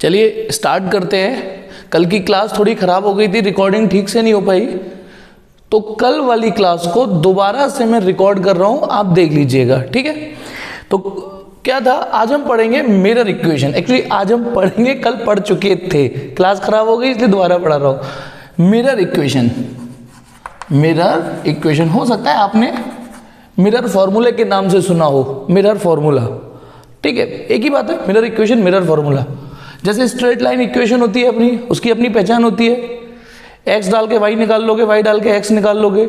चलिए स्टार्ट करते हैं। कल की क्लास थोड़ी ख़राब हो गई थी, रिकॉर्डिंग ठीक से नहीं हो पाई, तो कल वाली क्लास को दोबारा से मैं रिकॉर्ड कर रहा हूँ, आप देख लीजिएगा, ठीक है। तो क्या था, आज हम पढ़ेंगे मिरर इक्वेशन। एक्चुअली आज हम पढ़ेंगे, कल पढ़ चुके थे, क्लास ख़राब हो गई इसलिए दोबारा पढ़ा रहा हूँ। मिरर इक्वेशन, मिरर इक्वेशन हो सकता है आपने मिरर फॉर्मूले के नाम से सुना हो, मिरर फॉर्मूला, ठीक है, एक ही बात है, मिरर इक्वेशन, मिरर फॉर्मूला। जैसे स्ट्रेट लाइन इक्वेशन होती है अपनी, उसकी अपनी पहचान होती है, एक्स डाल के वाई निकाल लोगे, वाई डाल के एक्स निकाल लोगे।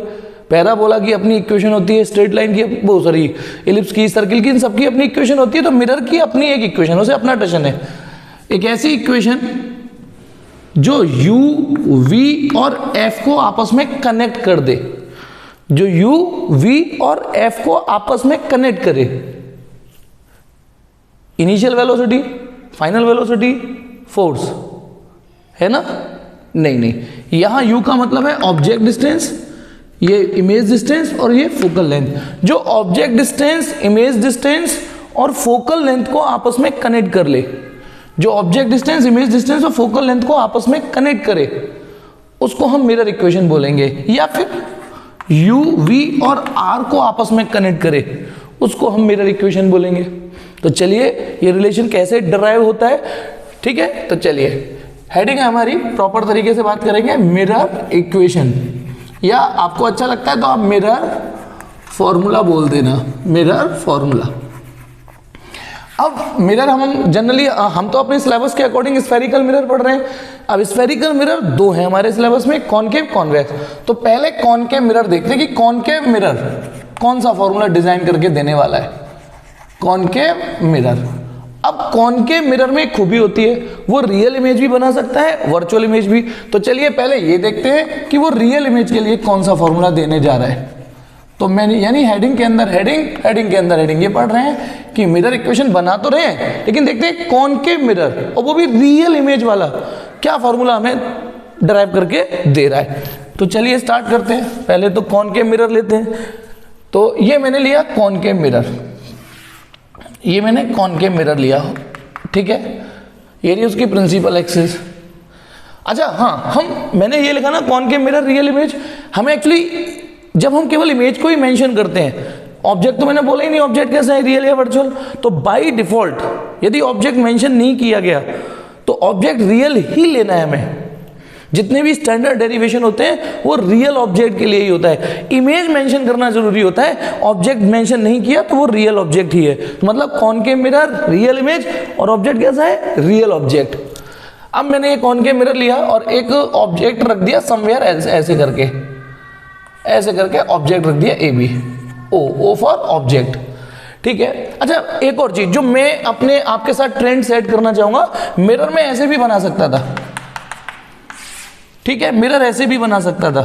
पैराबोला की अपनी इक्वेशन होती है, स्ट्रेट लाइन की, वो सॉरी इलिप्स की, सर्किल की, इन सबकी अपनी इक्वेशन होती है। तो मिरर की अपनी एक इक्वेशन, उसे अपना टशन है, एक ऐसी इक्वेशन जो यू वी और एफ को आपस में कनेक्ट कर दे, जो यू वी और एफ को आपस में कनेक्ट करे। Initial velocity, final velocity, force, है ना? नहीं, यहां u का मतलब है ऑब्जेक्ट डिस्टेंस, ये इमेज डिस्टेंस और ये फोकल लेंथ। जो ऑब्जेक्ट डिस्टेंस, इमेज डिस्टेंस और फोकल लेंथ को आपस में कनेक्ट कर ले, जो ऑब्जेक्ट डिस्टेंस, इमेज डिस्टेंस और फोकल लेंथ को आपस में कनेक्ट करे, उसको हम मिरर इक्वेशन बोलेंगे। या फिर u, v और r को आपस में कनेक्ट करे, उसको हम मिरर इक्वेशन बोलेंगे। तो चलिए ये रिलेशन कैसे डिराइव होता है, ठीक है। तो चलिए हेडिंग है हमारी, प्रॉपर तरीके से बात करेंगे, मिरर इक्वेशन, या आपको अच्छा लगता है तो आप मिरर फॉर्मूला बोल देना, मिरर फॉर्मूला। अब मिरर हम जनरली, हम तो अपने सिलेबस के अकॉर्डिंग स्फेरिकल मिरर पढ़ रहे हैं। अब स्फेरिकल मिरर दो है हमारे सिलेबस में, कॉनकेव, कॉन्वेक्स। तो पहले कॉनकेव मिरर देखते हैं कि कॉनकेव मिरर कौन सा फॉर्मूला डिजाइन करके देने वाला है। कॉनकेव मिरर, अब कॉनकेव मिरर में एक खूबी होती है, वो रियल इमेज भी बना सकता है, वर्चुअल इमेज भी। तो चलिए पहले ये देखते हैं कि वो रियल इमेज के लिए कौन सा फॉर्मूला देने जा रहा है। तो मैंने यानी हेडिंग के अंदर हेडिंग, हेडिंग के अंदर हेडिंग, ये पढ़ रहे हैं कि मिरर इक्वेशन बना तो रहे हैं, लेकिन देखते हैं कॉनकेव मिरर, और वो भी रियल इमेज वाला, क्या फॉर्मूला हमें डिराइव करके दे रहा है। तो चलिए स्टार्ट करते हैं। पहले तो कॉनकेव मिरर लेते हैं। तो ये मैंने लिया कॉनकेव मिरर, ये मैंने कॉनकेव मिरर लिया, ठीक है, ये रही उसकी प्रिंसिपल एक्सिस। अच्छा हाँ, मैंने ये लिखा ना कॉनकेव मिरर रियल इमेज, हमें एक्चुअली जब हम केवल इमेज को ही मेंशन करते हैं, ऑब्जेक्ट तो मैंने बोला ही नहीं ऑब्जेक्ट कैसा है, रियल या वर्चुअल। तो बाय डिफॉल्ट यदि ऑब्जेक्ट मेंशन नहीं किया गया तो ऑब्जेक्ट रियल ही लेना है हमें। जितने भी स्टैंडर्ड डेरिवेशन होते हैं वो रियल ऑब्जेक्ट के लिए ही होता है। इमेज मेंशन करना जरूरी होता है, ऑब्जेक्ट मेंशन नहीं किया तो वो रियल ऑब्जेक्ट ही है। तो मतलब कॉनकेव मिरर रियल इमेज और ऑब्जेक्ट कैसा है, रियल ऑब्जेक्ट। अब मैंने एक कॉनकेव मिरर लिया और एक ऑब्जेक्ट रख दिया समवेयर ऐसे करके, ऐसे करके ऑब्जेक्ट रख दिया A B, O for object, ठीक है। अच्छा एक और चीज जो मैं अपने आपके साथ ट्रेंड सेट करना चाहूंगा, मिरर में ऐसे भी बना सकता था, ठीक है, मिरर ऐसे भी बना सकता था,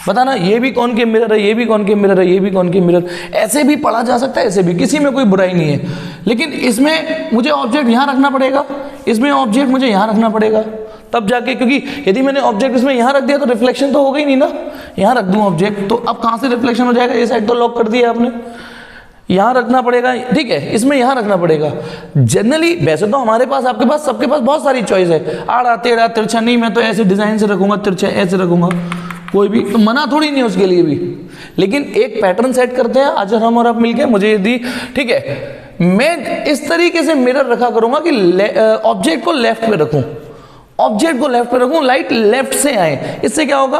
बताना ये भी कॉनकेव मिरर है, ये भी कॉनकेव मिरर है, ये भी कॉनकेव मिरर, ऐसे भी पढ़ा जा सकता है, ऐसे भी, किसी में कोई बुराई नहीं है। लेकिन इसमें मुझे ऑब्जेक्ट यहां रखना पड़ेगा, इसमें ऑब्जेक्ट मुझे यहां रखना पड़ेगा, तब जाके, क्योंकि यदि मैंने ऑब्जेक्ट इसमें यहां रख दिया तो रिफ्लेक्शन तो हो गई नहीं ना, यहां रख दूं ऑब्जेक्ट तो अब कहां से रिफ्लेक्शन हो जाएगा, ये साइड तो लॉक कर दिया आपने, यहां रखना पड़ेगा, ठीक है, इसमें यहां रखना पड़ेगा। जनरली वैसे तो हमारे पास, आपके पास, सबके पास बहुत सारी चॉइस है, आड़ा टेढ़ा तिरछा, नहीं मैं तो ऐसे डिजाइन से रखूंगा, तिरछा ऐसे रखूंगा, कोई भी तो मना थोड़ी नहीं उसके लिए भी। लेकिन एक पैटर्न सेट करते हैं आज हम और आप मिलके, मुझे यदि, ठीक है, मैं इस तरीके से मिरर रखा करूंगा कि ऑब्जेक्ट को लेफ्ट पे रखूं, ऑब्जेक्ट को लेफ्ट पे रखूं, लाइट लेफ्ट से आए, इससे क्या होगा,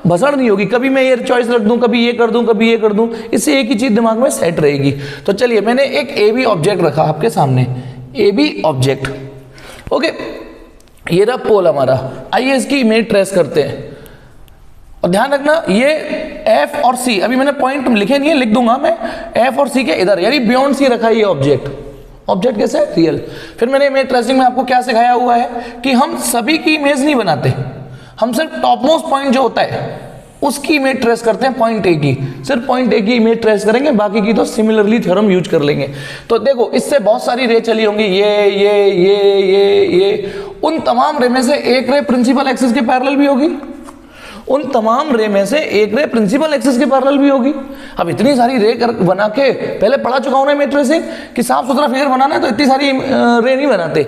भसड़ नहीं होगी, कभी मैं ये चॉइस रख दूं, कभी ये कर दूं, कभी ये कर दूं, इससे एक ही चीज दिमाग में सेट रहेगी। तो चलिए मैंने एक ए बी ऑब्जेक्ट रखा आपके सामने, ए बी ऑब्जेक्ट, ओके, ये रहा पोल हमारा। आइए इसकी इमेज ट्रेस करते हैं, और ध्यान रखना ये एफ और सी, अभी मैंने पॉइंट लिखे नहीं है, लिख दूंगा मैं, एफ और सी के इधर, यानी बियॉन्ड सी रखा है ये ऑब्जेक्ट, ऑब्जेक्ट कैसे, रियल। फिर मैंने इमेज ट्रेसिंग में आपको क्या सिखाया हुआ है कि हम सभी की इमेज नहीं बनाते, हम सिर्फ टॉप मोस्ट पॉइंट जो होता है उसकी इमेज ट्रेस करते हैं, पॉइंट ए की, सिर्फ पॉइंट ए की इमेज ट्रेस करेंगे, बाकी की तो सिमिलरली थ्योरम यूज कर लेंगे। तो देखो इससे बहुत सारी रे चली होंगी, ये उन तमाम रे में से एक रे प्रिंसिपल एक्सिस के पैरेलल भी होगी, उन तमाम रे में से एक रे प्रिंसिपल एक्सिस के पैरेलल भी होगी। अब इतनी सारी रे बना के, पहले पढ़ा चुका हूं ना इमेज ट्रेसिंग कि साफ सुथरा फिगर बनाना है तो इतनी सारी रे नहीं बनाते,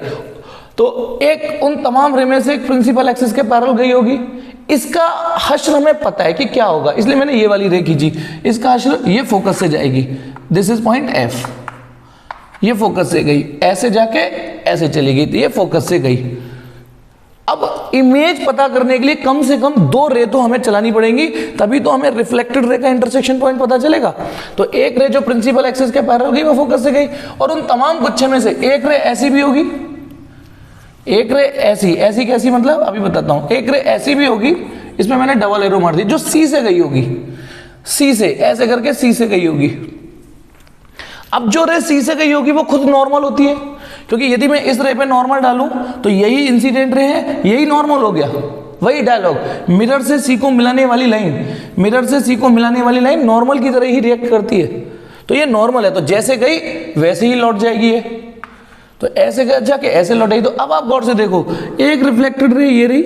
तो एक उन तमाम रे में से एक प्रिंसिपल एक्सिस के पैरेलल गई होगी। इसका हश्र हमें पता है कि क्या होगा, इसलिए मैंने ये वाली रे खींची। इसका हश्र ये फोकस से जाएगी, दिस इज पॉइंट एफ, ये फोकस से गई, ऐसे जाके ऐसे चली गई, तो ये फोकस से गई। अब इमेज पता करने के लिए कम से कम 2 रे तो हमें चलानी पड़ेंगी, तभी तो हमें रिफ्लेक्टेड रे का इंटरसेक्शन पॉइंट पता चलेगा। तो एक रे जो प्रिंसिपल एक्सिस के पैरेलल गई वो फोकस से गई, और उन तमाम गुच्छे में से एक रे ऐसी भी होगी, एक रे ऐसी, ऐसी कैसी मतलब अभी बताता हूं। एक रे ऐसी भी होगी, इसमें मैंने डबल एरो मार दी, जो सी से गई होगी, सी से ऐसे करके सी से गई होगी। अब जो रे सी से गई होगी वो खुद नॉर्मल होती है, क्योंकि यदि मैं इस रे पे नॉर्मल डालूं तो यही इंसिडेंट रे है, यही नॉर्मल हो गया। वही डायलॉग, मिरर से सी को मिलाने वाली लाइन, मिरर से सी को मिलाने वाली लाइन नॉर्मल की तरह ही रिएक्ट करती है, तो ये नॉर्मल है, तो जैसे गई वैसे ही लौट जाएगी ये। तो ऐसे जाके ऐसे लौटाई। तो अब आप गौर से देखो, एक रिफ्लेक्टेड रे ये रही,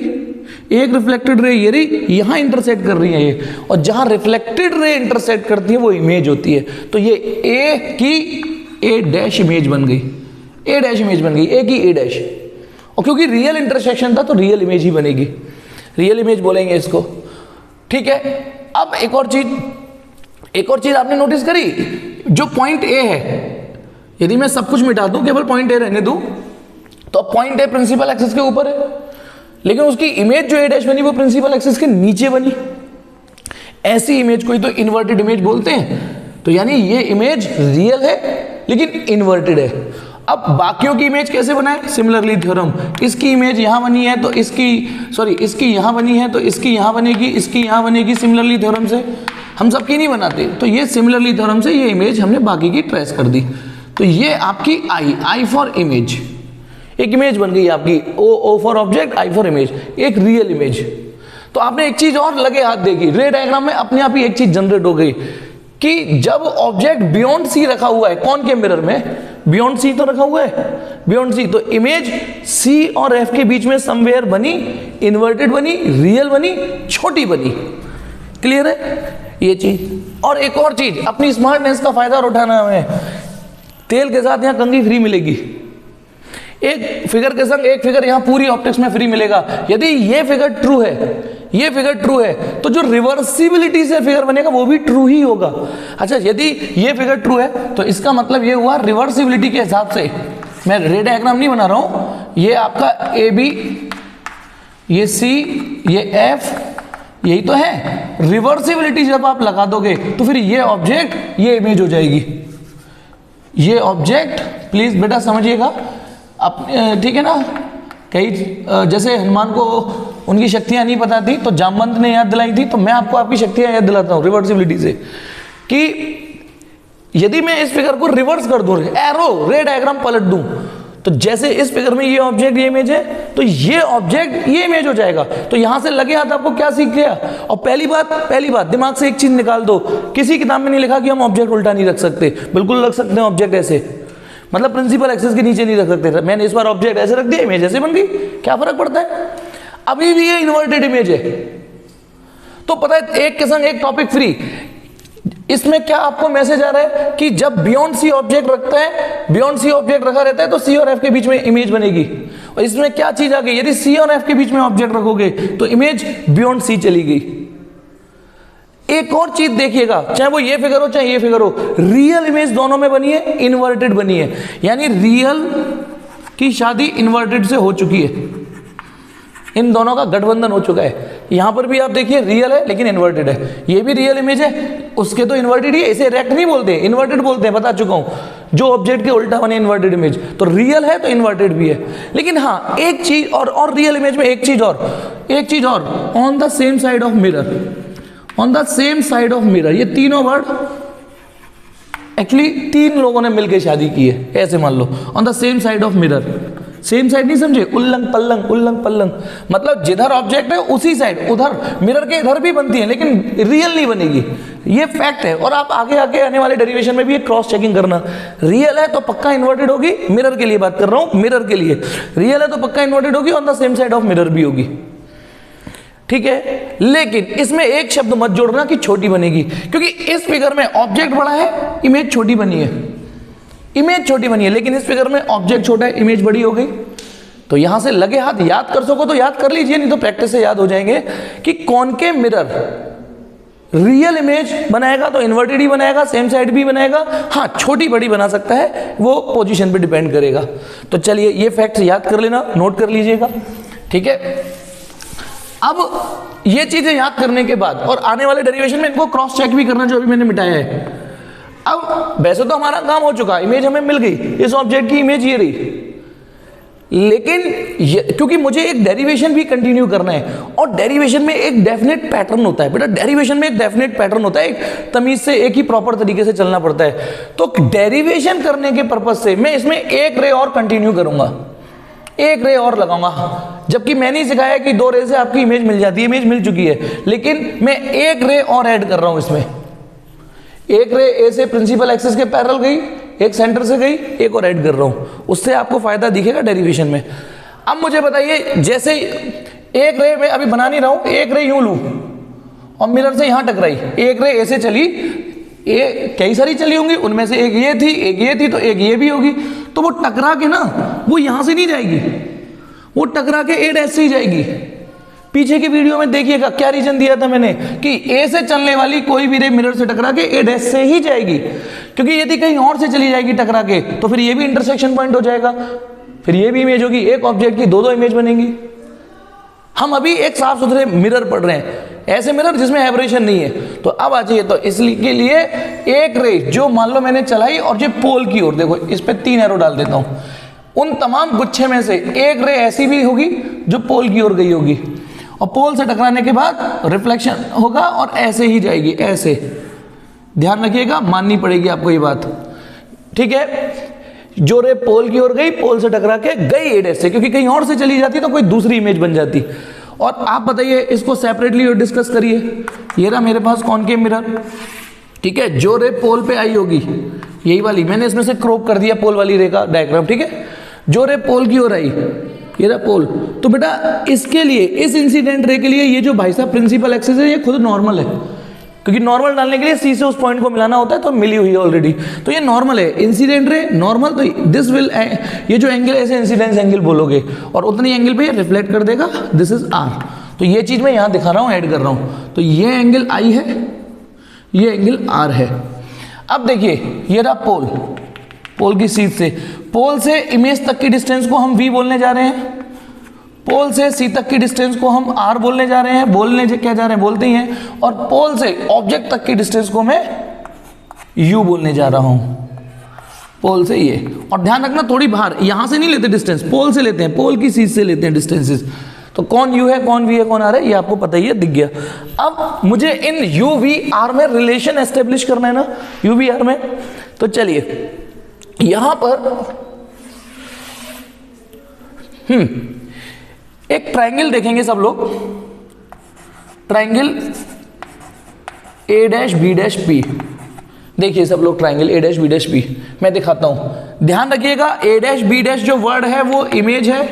एक रिफ्लेक्टेड रे ये रही, यहां इंटरसेक्ट कर रही है ये, और जहां रिफ्लेक्टेड रे इंटरसेक्ट करती है वो इमेज होती है। तो ये ए की ए डैश इमेज बन गई, ए डैश इमेज बन गई, ए की ए डैश। और क्योंकि रियल इंटरसेक्शन था तो रियल इमेज ही बनेगी, रियल इमेज बोलेंगे इसको, ठीक है। अब एक और चीज आपने नोटिस करी, जो पॉइंट ए है, यदि मैं सब कुछ मिटा दूं, केवल पॉइंट ए रहने दूं, तो पॉइंट ए प्रिंसिपल एक्सिस के ऊपर है, लेकिन उसकी इमेज जो ए डैश बनी वो प्रिंसिपल एक्सिस के नीचे बनी। ऐसी इमेज को ही तो इन्वर्टेड इमेज बोलते हैं। तो यानी ये इमेज रियल है लेकिन इन्वर्टेड है। अब बाकियों की इमेज कैसे बनाए? सिमिलरली थ्योरम, इसकी इमेज यहां बनी है तो इसकी यहां बनी है तो इसकी यहां बनेगी, इसकी यहां बनेगी, सिमिलरली थ्योरम से। हम सबकी नहीं बनाते, तो ये सिमिलरली थ्योरम से ये इमेज हमने बाकी की ट्रेस कर दी। तो ये आपकी आई फॉर इमेज, एक इमेज बन गई आपकी, O for object, I for image, एक रियल इमेज। तो आपने एक चीज और लगे हाथ देखी, रे डायग्राम में अपने आप ही एक चीज जनरेट हो गई कि जब ऑब्जेक्ट बियॉन्ड सी रखा हुआ है, कौन के मिरर में, बियॉन्ड सी तो रखा हुआ है, बियॉन्ड सी, तो इमेज सी और एफ के बीच में समवेयर बनी, इन्वर्टेड बनी, रियल बनी, छोटी बनी। क्लियर है ये चीज? और एक और चीज, अपनी स्मार्टनेस का फायदा उठाना है, तेल के साथ यहां कंघी फ्री मिलेगी, एक फिगर के संग एक फिगर यहां पूरी ऑप्टिक्स में फ्री मिलेगा। यदि ये फिगर ट्रू है, ये फिगर ट्रू है, तो जो रिवर्सिबिलिटी से फिगर बनेगा वो भी ट्रू ही होगा। अच्छा, यदि ये फिगर ट्रू है तो इसका मतलब ये हुआ रिवर्सिबिलिटी के हिसाब से, मैं रे डायग्राम नहीं बना रहा हूं, ये आपका ए बी, ये सी, ये एफ, यही तो है। रिवर्सिबिलिटी जब आप लगा दोगे तो फिर ये ऑब्जेक्ट, ये इमेज हो जाएगी, ये ऑब्जेक्ट, प्लीज बेटा समझिएगा, ठीक है ना। कई जैसे हनुमान को उनकी शक्तियां नहीं पता थी तो जामवंत ने याद दिलाई थी, तो मैं आपको आपकी शक्तियां याद दिलाता हूं रिवर्सिबिलिटी से, कि यदि मैं इस फिगर को रिवर्स कर दूं, एरो रे डायग्राम पलट दूं, तो जैसे इस फिगर में ये ऑब्जेक्ट ये इमेज है तो ये ऑब्जेक्ट ये इमेज हो जाएगा। तो यहां से लगे हाथ आपको क्या सीख गया? और पहली बात दिमाग से एक चीज निकाल दो, किसी किताब में नहीं लिखा कि हम ऑब्जेक्ट उल्टा नहीं रख सकते, बिल्कुल रख सकते हैं ऑब्जेक्ट ऐसे, मतलब प्रिंसिपल एक्सिस के नीचे नहीं रख सकते। मैंने इस बार ऑब्जेक्ट ऐसे रख दिया, इमेज ऐसे बन गई, क्या फर्क पड़ता है? अभी भी ये इन्वर्टेड इमेज है। तो पता है, एक के संग एक टॉपिक फ्री। इसमें क्या आपको मैसेज आ रहा है कि जब बियॉन्ड सी ऑब्जेक्ट रखता है, बियॉन्ड सी ऑब्जेक्ट रखा रहता है तो सी और एफ के बीच में इमेज बनेगी। और इसमें क्या चीज आ गई, यदि सी और एफ के बीच में ऑब्जेक्ट रखोगे तो इमेज बियॉन्ड सी चली गई। एक और चीज देखिएगा, चाहे वो ये फिगर हो चाहे ये फिगर हो, रियल इमेज दोनों में बनी है, इन्वर्टेड बनी है, यानी रियल की शादी इन्वर्टेड से हो चुकी है। इन दोनों का गठबंधन हो चुका है। यहां पर भी आप देखिए रियल है लेकिन इन्वर्टेड है, ये भी रियल इमेज है, उसके तो इन्वर्टेड ही है, इसे रेक्ट नहीं बोलते, इन्वर्टेड बोलते हैं, बता चुका हूं। जो ऑब्जेक्ट के उल्टा बने इन्वर्टेड इमेज, तो रियल है तो इन्वर्टेड भी है। लेकिन हाँ, एक चीज और रियल इमेज में एक चीज और, on the same side of mirror, on the same side of mirror, ये तीनों वर्ड एक्चुअली 3 लोगों ने मिलकर शादी की है, ऐसे मान लो। On the same side of mirror, same side नहीं समझे, उल्लंग पल्लंग, मतलब जिधर ऑब्जेक्ट है उसी साइड, उधर मिरर के इधर भी बनती है लेकिन रियल नहीं बनेगी, ये फैक्ट है। और आप आगे आने वाले डेरिवेशन में भी क्रॉस चेकिंग करना, रियल है तो पक्का इन्वर्टेड होगी, मिरर के लिए बात कर रहा हूं, मिरर के लिए रियल है तो पक्का इन्वर्टेड होगी, on the same side of mirror भी होगी, ठीक है। लेकिन इसमें एक शब्द मत जोड़ना कि छोटी बनेगी, क्योंकि इस फिगर में ऑब्जेक्ट बड़ा है, इमेज छोटी बनी है, इमेज छोटी बनी है, लेकिन इस फिगर में ऑब्जेक्ट छोटा है, इमेज बड़ी हो गई। तो यहां से लगे हाथ याद कर सको तो याद कर लीजिए, नहीं तो प्रैक्टिस से याद हो जाएंगे कि कॉनकेव मिरर रियल इमेज बनाएगा तो इन्वर्टेड ही बनाएगा, सेम साइड भी बनाएगा, हाँ छोटी बड़ी बना सकता है, वो पोजीशन पे डिपेंड करेगा। तो चलिए ये फैक्ट याद कर लेना, नोट कर लीजिएगा, ठीक है। अब ये चीजें याद करने के बाद और आने वाले डेरिवेशन में इनको क्रॉस चेक भी करना जो अभी मैंने मिटाया है। अब वैसे तो हमारा काम हो चुका, इमेज हमें मिल गई, इस ऑब्जेक्ट की इमेज ये रही, लेकिन क्योंकि मुझे एक डेरिवेशन भी कंटिन्यू करना है और डेरिवेशन में एक डेफिनेट पैटर्न होता है बेटा, डेरिवेशन में एक डेफिनेट पैटर्न होता है, एक तमीज से एक ही प्रॉपर तरीके से चलना पड़ता है। तो डेरिवेशन करने के पर्पज से मैं इसमें एक रे और कंटिन्यू करूंगा, एक रे और लगाऊंगा, जबकि मैंने ही सिखाया कि 2 रे से आपकी इमेज मिल जाती है, इमेज मिल चुकी है, लेकिन मैं एक रे और ऐड कर रहा हूं इसमें। एक रे ए से प्रिंसिपल एक्सिस के पैरेलल गई, एक सेंटर से गई, एक और ऐड कर रहा हूं, उससे आपको फायदा दिखेगा डेरिवेशन में। अब मुझे बताइए, जैसे एक रे मैं अभी बना नहीं रहा हूं, एक रे यूं लूं और मिरर से यहां टकराई, एक रे ए से चली, ए कई सारी चली होंगी, उनमें से एक ये थी, एक ये थी, तो एक ये भी होगी, तो वो टकरा के ना वो यहां से नहीं जाएगी, वो टकरा के ए डैश से ही जाएगी। पीछे की वीडियो में देखिएगा क्या रीजन दिया था मैंने कि ए से चलने वाली कोई भी रे मिरर से टकरा के ए डैश से ही जाएगी, क्योंकि यदि कहीं और से चली जाएगी टकरा के तो फिर ये भी इंटरसेक्शन पॉइंट हो जाएगा, फिर ये भी इमेज होगी, एक ऑब्जेक्ट की 2 इमेज बनेंगी। हम अभी एक साफ सुथरे मिरर पढ़ रहे हैं, ऐसे मिरर जिसमें एब्रेशन नहीं है। तो अब आ जाइए, तो इसके लिए एक रे जो मान लो मैंने चलाई और जो पोल की ओर, देखो इस पे 3 एरो डाल देता हूं, उन तमाम गुच्छे में से एक रे ऐसी भी होगी जो पोल की ओर गई होगी, और पोल से टकराने के बाद रिफ्लेक्शन होगा और ऐसे ही जाएगी, ऐसे ध्यान रखिएगा, माननी पड़ेगी आपको ये बात, ठीक है। जो रे पोल की ओर गई, पोल से टकरा के गई ए डैश से, क्योंकि कहीं और से चली जाती तो कोई दूसरी इमेज बन जाती। और आप बताइए इसको सेपरेटली और डिस्कस करिए। ये रहा मेरे पास कॉनकेव मिरर, ठीक है, जो रे पोल पे आई होगी यही वाली, मैंने इसमें से क्रॉप कर दिया पोल वाली रे का डायग्राम, ठीक है। जो रे पोल की ओर आई, ये रहा पोल, तो बेटा इसके लिए, इस इंसिडेंट रे के लिए ये जो भाई साहब प्रिंसिपल एक्सिस है ये खुद नॉर्मल है, क्योंकि नॉर्मल डालने के लिए सी से उस पॉइंट को मिलाना होता है, तो मिली हुई है ऑलरेडी, तो ये नॉर्मल है, इंसिडेंट रे नॉर्मल, तो दिस विल, ये जो एंगल ऐसे इंसिडेंस एंगल बोलोगे और उतनी एंगल पे ये रिफ्लेक्ट कर देगा, दिस इज आर। तो ये चीज मैं यहां दिखा रहा हूं, ऐड कर रहा हूं, तो ये एंगल आई है, ये एंगल आर है। अब देखिए ये रहा पोल, पोल की सीध से, पोल से इमेज तक की डिस्टेंस को हम v बोलने जा रहे हैं, पोल से सी तक की डिस्टेंस को हम r बोलने जा रहे हैं, बोलने क्या जा रहे हैं, बोलते ही हैं, और पोल से ऑब्जेक्ट तक की डिस्टेंस को मैं u बोलने जा रहा हूं, पोल से ये। और ध्यान रखना थोड़ी बाहर, यहां से नहीं लेते डिस्टेंस, पोल से लेते हैं, पोल की सीध से लेते हैं डिस्टेंसेस। तो कौन u है, कौन v है, कौन r है, ये आपको पता ही है, दिख गया। अब मुझे इन u v r में रिलेशन एस्टेब्लिश करना है ना, u v r में। तो चलिए यहां पर एक ट्रायंगल देखेंगे सब लोग, triangle A dash B dash P, देखिए सब लोग triangle A dash B dash P, मैं दिखाता हूं, ध्यान रखिएगा। ए डैश बी डैश जो वर्ड है वो इमेज है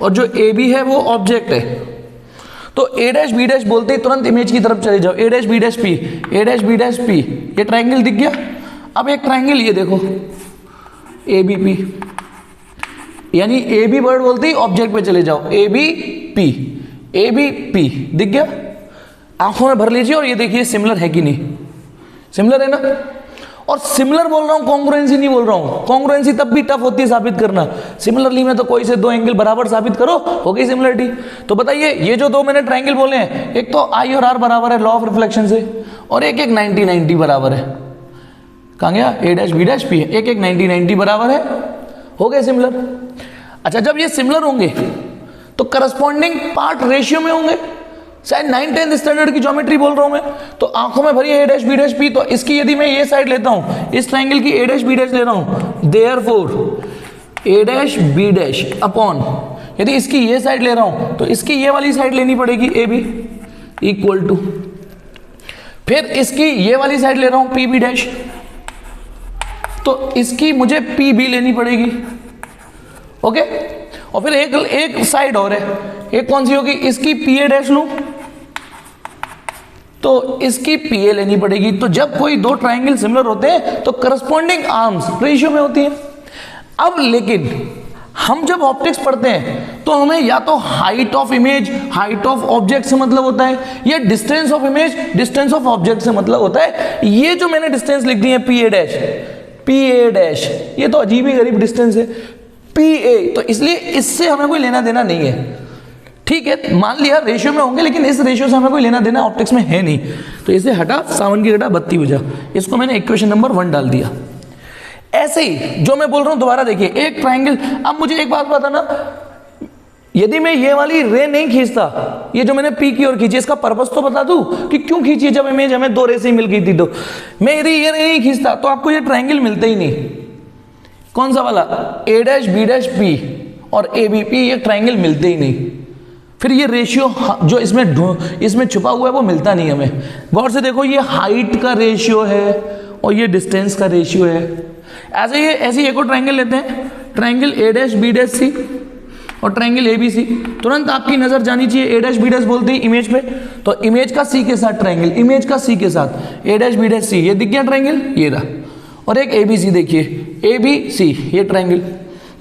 और जो ए बी है वो ऑब्जेक्ट है। तो ए डैश बी डैश बोलते ही तुरंत इमेज की तरफ चले जाओ, ए डैश बी डैश पी, ए डैश बी डैश पी, ये ट्रायंगल दिख गया। अब एक ट्रायंगल ये देखो ए बी पी, यानी ए बी वर्ड बोलते ही ऑब्जेक्ट पे चले जाओ, A B P, A B P दिख गया, आंखों में भर लीजिए और ये देखिए सिमिलर है कि नहीं, सिमिलर है ना। और सिमिलर बोल रहा हूं, कॉन्ग्रुएंसी नहीं बोल रहा हूं, कॉन्ग्रुएंसी तब भी टफ होती है साबित करना, सिमिलरली में तो कोई से 2 एंगल बराबर साबित करो, हो गई सिमिलरिटी। तो बताइए ये जो 2 मैंने ट्रायंगल बोले हैं, एक तो आई और आर बराबर है लॉ ऑफ रिफ्लेक्शन से, और एक 90-90 बराबर है, कहां गया, A dash B dash P है, एक 90-90 बराबर है, हो गए सिमिलर। अच्छा जब ये सिमिलर होंगे तो करस्पॉन्डिंग पार्ट रेशियो में होंगे, शायद 9th-10th स्टैंडर्ड की ज्योमेट्री बोल रहा हूं मैं, तो आंखों में भरी ए डैश बी डैश पी, तो इसकी यदि मैं ये साइड लेता हूं, इस ट्रायंगल की ए डैश बी डैश ले रहा हूं, देयरफॉर ए डैश बी डैश अपॉन, यदि इसकी ये साइड ले रहा हूं तो इसकी ये वाली साइड लेनी पड़ेगी ए बी इक्वल टू, फिर इसकी ये वाली साइड ले रहा हूं पी बी डैश, तो इसकी मुझे पी बी लेनी पड़ेगी, ओके। और फिर एक साइड और है, एक कौन सी होगी, इसकी पी ए डैश लूं तो इसकी पी ए लेनी पड़ेगी। तो जब कोई 2 ट्रायंगल सिमिलर होते हैं तो करस्पॉन्डिंग आर्म्स रेशियो में होती है। अब लेकिन हम जब ऑप्टिक्स पढ़ते हैं तो हमें या तो height of image, height of object से मतलब होता है, या distance of image, distance of object से मतलब होता है। ये जो मैंने डिस्टेंस लिख दी है P A dash, P A dash, ये तो अजीब ही गरीब डिस्टेंस है पी ए, तो इसलिए इससे हमें कोई लेना देना नहीं है। ठीक है, मान लिया रेशियो में होंगे, लेकिन इस रेशियो से हमें कोई लेना देना ऑप्टिक्स में है नहीं, तो इसे हटा, सावन की घटा बत्ती बजा, इसको मैंने इक्वेशन नंबर 1 डाल दिया। ऐसे ही जो मैं बोल रहा हूं दोबारा देखिए, एक ट्राइंगल, अब मुझे एक बात बताना, यदि मैं ये वाली रे नहीं खींचता, ये जो मैंने पी की ओर खींची, इसका पर्पस तो बता दूं कि क्यों खींची, जब इमेज हमें 2 रे से ही मिल गई थी, तो मैं यदि ये रे नहीं खींचता तो आपको ये ट्राइंगल मिलता ही नहीं। कौन सा वाला, ए डैश बी डैश पी और ए बी पी, ये ट्राइंगल मिलते ही नहीं। फिर ये रेशियो जो इसमें छुपा हुआ है वो मिलता नहीं हमें। गौर से देखो, ये हाइट का रेशियो है और ये डिस्टेंस का रेशियो है। ऐसे एक और ट्राइंगल लेते हैं, triangle A dash B dash C और ट्राइंगल ए बी सी। तुरंत आपकी नजर जानी चाहिए, ए डैश बी डैश बोलते ही इमेज पे, तो इमेज का सी के साथ ट्राइंगल, इमेज का सी के साथ ए डैश बी डैश सी, ये दिख गया ट्राइंगल, ये रहा। और एक ए बी सी देखिए, ए बी सी, ये ट्राइंगल,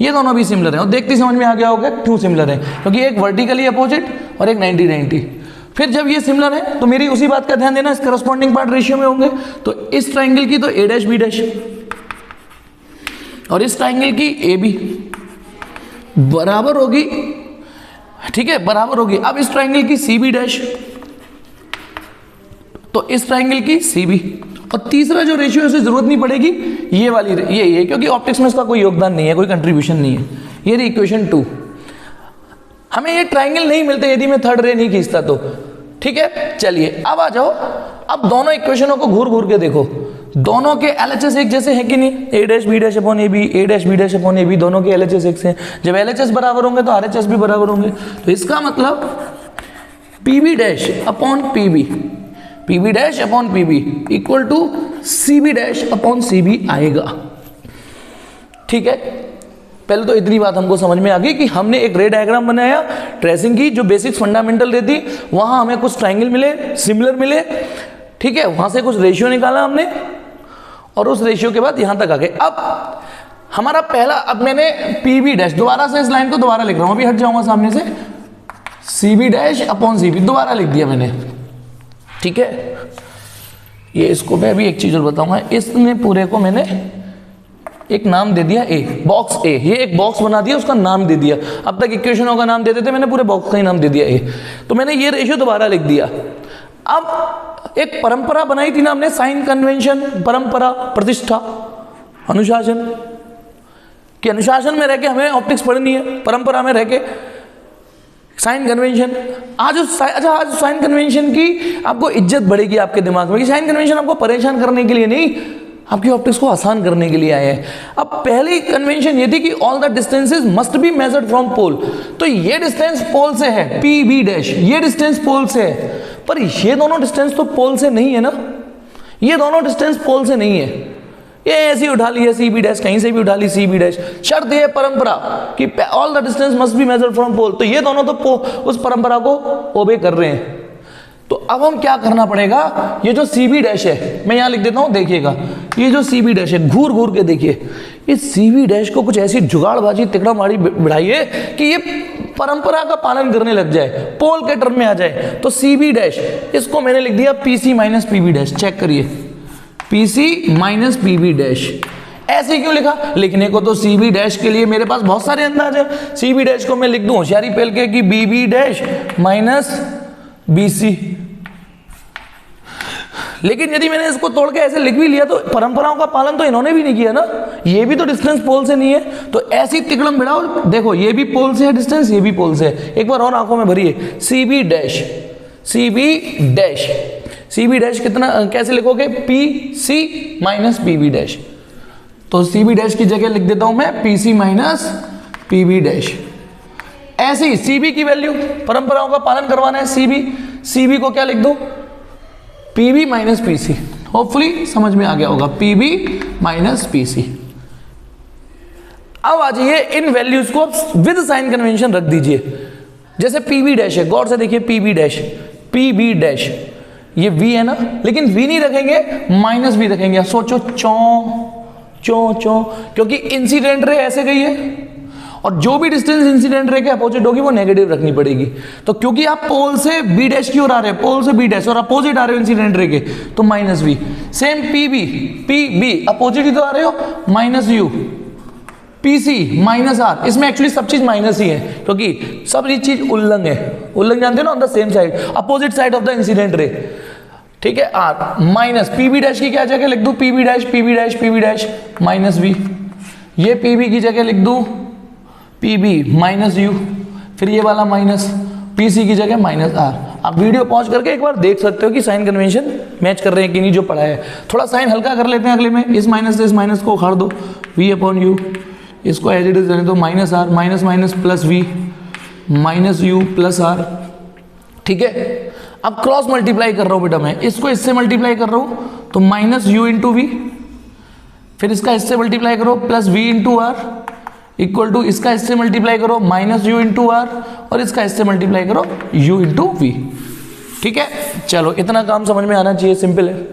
ये दोनों भी सिमिलर हैं। और देखते समझ में आ गया होगा क्यों सिमिलर है, क्योंकि एक वर्टिकली अपोजिट और एक 90-90। फिर जब ये सिमिलर है तो मेरी उसी बात का ध्यान देना, इस करस्पॉन्डिंग पार्ट रेशियो में होंगे। तो इस ट्राइंगल की तो ए डैश बी डैश और इस ट्राइंगल की ए बी बराबर होगी, ठीक है, बराबर होगी। अब इस ट्राइंगल की सी बी डैश, तो इस ट्राइंगल की सी बी, और तीसरा जो रेशियो है उसे जरूरत नहीं पड़ेगी, ये वाली ये क्योंकि ऑप्टिक्स में इसका कोई योगदान नहीं है, कोई कंट्रीब्यूशन नहीं है। ये रही इक्वेशन 2। हमें ये ट्राइंगल नहीं मिलते यदि मैं थर्ड रे नहीं खींचता तो। ठीक है, चलिए अब आ जाओ, अब दोनों इक्वेशनों को घूर घूर के देखो, दोनों के एलएचएस एक जैसे हैं कि नहीं, A dash B dash upon A B, A dash B dash upon A B, दोनों के एलएचएस एक से हैं। जब एलएचएस बराबर होंगे तो आरएचएस भी बराबर होंगे, तो इसका मतलब PB dash upon PB, PB dash upon PB equal to CB dash upon CB आएगा। ठीक है, पहले तो इतनी बात हमको समझ में आ गई कि हमने एक रे डायग्राम बनाया ट्रेसिंग की, जो बेसिक्स फंडामेंटल रहती, वहां हमें कुछ ट्राइंगल मिले, सिमिलर मिले, ठीक है, वहां से कुछ रेशियो निकाला हमने और उस रेशियो के बाद यहां तक आ गए। अब हमारा पहला, अब मैंने पीबी डैश, दोबारा से इस लाइन को दोबारा लिख रहा हूं, अभी हट जाऊंगा सामने से, सीबी डैश अपॉन सीबी दोबारा लिख दिया मैंने। ठीक है, ये इसको मैं अभी एक चीज और बताऊंगा, इसने पूरे को मैंने एक नाम दे दिया ए, बॉक्स ए, ये एक बॉक्स बना दिया, उसका नाम दे दिया। अब तक इक्वेशनों का नाम देते थे, मैंने पूरे बॉक्स का ही नाम दे दिया ए, तो मैंने ये रेशियो दोबारा लिख दिया। अब एक परंपरा बनाई थी ना हमने, साइन कन्वेंशन, परंपरा, प्रतिष्ठा, अनुशासन, कि अनुशासन में रह के हमें ऑप्टिक्स पढ़नी है, परंपरा में रह के साइन कन्वेंशन। आज साइन कन्वेंशन की आपको इज्जत बढ़ेगी आपके दिमाग में, कि साइन कन्वेंशन आपको परेशान करने के लिए नहीं, आपकी ऑप्टिक्स को आसान करने के लिए आए हैं। अब पहली कन्वेंशन ये थी कि all the distances must be measured from pole, तो ये डिस्टेंस पोल से है, पी बी डैश, ये डिस्टेंस पोल से है, पर ये दोनों डिस्टेंस तो पोल से नहीं है ना, ये दोनों डिस्टेंस पोल से नहीं है, ये ऐसी उठा ली है सी बी डैश, कहीं से भी उठा ली सी बी डैश, शर्त ये परंपरा कि all the distance must be measured from pole, तो ये दोनों तो उस परंपरा को ओबे कर रहे हैं। तो अब हम क्या करना पड़ेगा, ये जो सी बी डैश है, मैं यहां लिख देता हूं, देखिएगा, ये जो सी बी डैश है, घूर घूर के देखिए, इस सी बी डैश को कुछ ऐसी जुगाड़बाजी तिकड़ा मारी बढ़ाइए कि ये परंपरा का पालन करने लग जाए, पोल के टर्म में आ जाए। तो सी बी डैश, इसको मैंने लिख दिया PC minus PB dash, check करिए, पीसी माइनस पीबी डैश। ऐसे क्यों लिखा, लिखने को तो सी बी डैश के लिए मेरे पास बहुत सारे अंदाज है। सी बी डैश को मैं लिख दूं होशियारी पेल के कि B B dash minus BC, लेकिन यदि मैंने इसको तोड़ के ऐसे लिख भी लिया तो परंपराओं का पालन तो इन्होंने भी नहीं किया ना, ये भी तो डिस्टेंस पोल से नहीं है, तो ऐसी तिकड़म बिड़ाओ, देखो ये भी पोल से है डिस्टेंस, ये भी पोल से है, एक बार और आंखों में भरिए, C B dash, C B dash, C B dash कितना कैसे लिखोगे, P C minus P B dash, तो सी बी डैश की जगह लिख देता हूं मैं P C minus P B dash. ऐसे ही सीबी की वैल्यू, परंपराओं का पालन करवाना है, सीबी, सीबी को क्या लिख दो, पीबी माइनस पीसी, होपफुली समझ में आ गया होगा, पीबी माइनस पीसी। अब आ जाइए इन वैल्यूज को विद साइन कन्वेंशन रख दीजिए, जैसे पीबी डैश है, गौर से देखिए, पीबी डैश, पीबी डैश, ये वी है ना, लेकिन वी नहीं रखेंगे, माइनस वी रखेंगे। सोचो, चौ चौ चौ, क्योंकि इंसिडेंट रे ऐसे गई है और जो भी डिस्टेंस इंसिडेंट रे के अपोजिट होगी वो नेगेटिव रखनी पड़ेगी। तो क्योंकि आप पोल से बी डैश की ओर आ रहे हैं, पोल से बी डैश और अपोजिट आ रहे हो इंसिडेंट रे के, तो minus v. Same P B opposite ही तो आ रहे हो, minus u. PC minus r, इसमें एक्चुअली सब चीज माइनस ही है क्योंकि सब ये चीज उल्लंघ है, उल्लंघ जानते हो ना, on the same side, opposite side of the incident ray. ठीक है, आर माइनस पीबी डैश की क्या जगह लिख दूं, पीबी डैश माइनस वी। ये पीबी की जगह लिख दूं पीबी माइनस यू, फिर ये वाला माइनस, पीसी की जगह माइनस आर। आप वीडियो पॉज करके एक बार देख सकते हो कि साइन कन्वेंशन मैच कर रहे हैं कि नहीं जो पढ़ा है। थोड़ा साइन हल्का कर लेते हैं अगले में, इस माइनस से इस माइनस को उखाड़ दो, वी अपॉन यू, इसको एज इट इज रहने दो, minus are minus minus plus we minus U plus R. ठीक है, अब क्रॉस मल्टीप्लाई कर रहा हूं बेटा मैं, इसको इससे मल्टीप्लाई कर रहा हूं तो माइनस यू इंटू वी, फिर इसका इससे मल्टीप्लाई करो plus V into R equal to इसका इससे मल्टीप्लाई करो माइनस यू इंटू आर और इसका इससे मल्टीप्लाई करो यू इंटू वी। ठीक है, चलो इतना काम समझ में आना चाहिए, सिंपल है।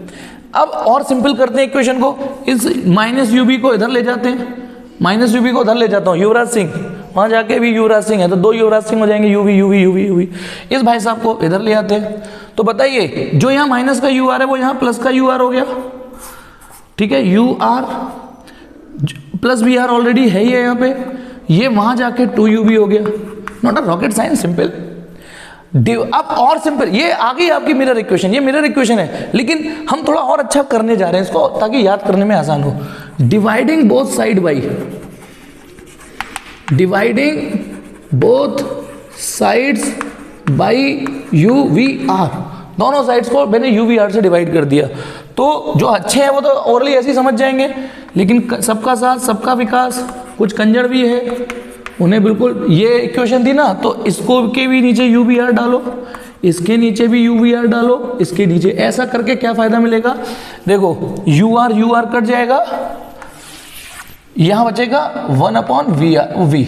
अब और सिंपल करते हैं इक्वेशन को, इस माइनस यू बी को इधर ले जाते हैं, माइनस यूवी को उधर ले जाता हूँ, युवराज सिंह वहां जाके भी युवराज सिंह है तो दो युवराज सिंह हो जाएंगे, यूवी यूवी यूवी यूवी। इस भाई साहब को इधर ले आते हैं, तो बताइए जो यहाँ माइनस का यू आर है वो यहाँ प्लस का यू आर हो गया। ठीक है, U R plus B R already है ही है यहाँ पे, ये वहां जाके 2u भी हो गया। Not a rocket science, simple. अब और सिंपल, ये आ गई आपकी मिरर इक्वेशन, ये मिरर इक्वेशन है, लेकिन हम थोड़ा और अच्छा करने जा रहे हैं इसको ताकि याद करने में आसान हो। Dividing both side by, dividing both sides by U V R, दोनों साइड्स को मैंने यू वी आर से डिवाइड कर दिया। तो जो अच्छे हैं वो तो ओरली ऐसे ही समझ जाएंगे, लेकिन सबका साथ सबका विकास, कुछ कंजड़ भी है उन्हें बिल्कुल, ये इक्वेशन थी ना तो इसको के भी नीचे यू वी आर डालो, इसके नीचे भी यू वी आर डालो, इसके नीचे, ऐसा करके क्या फायदा मिलेगा, देखो यू आर कट जाएगा, यहां बचेगा 1 अपॉन वी,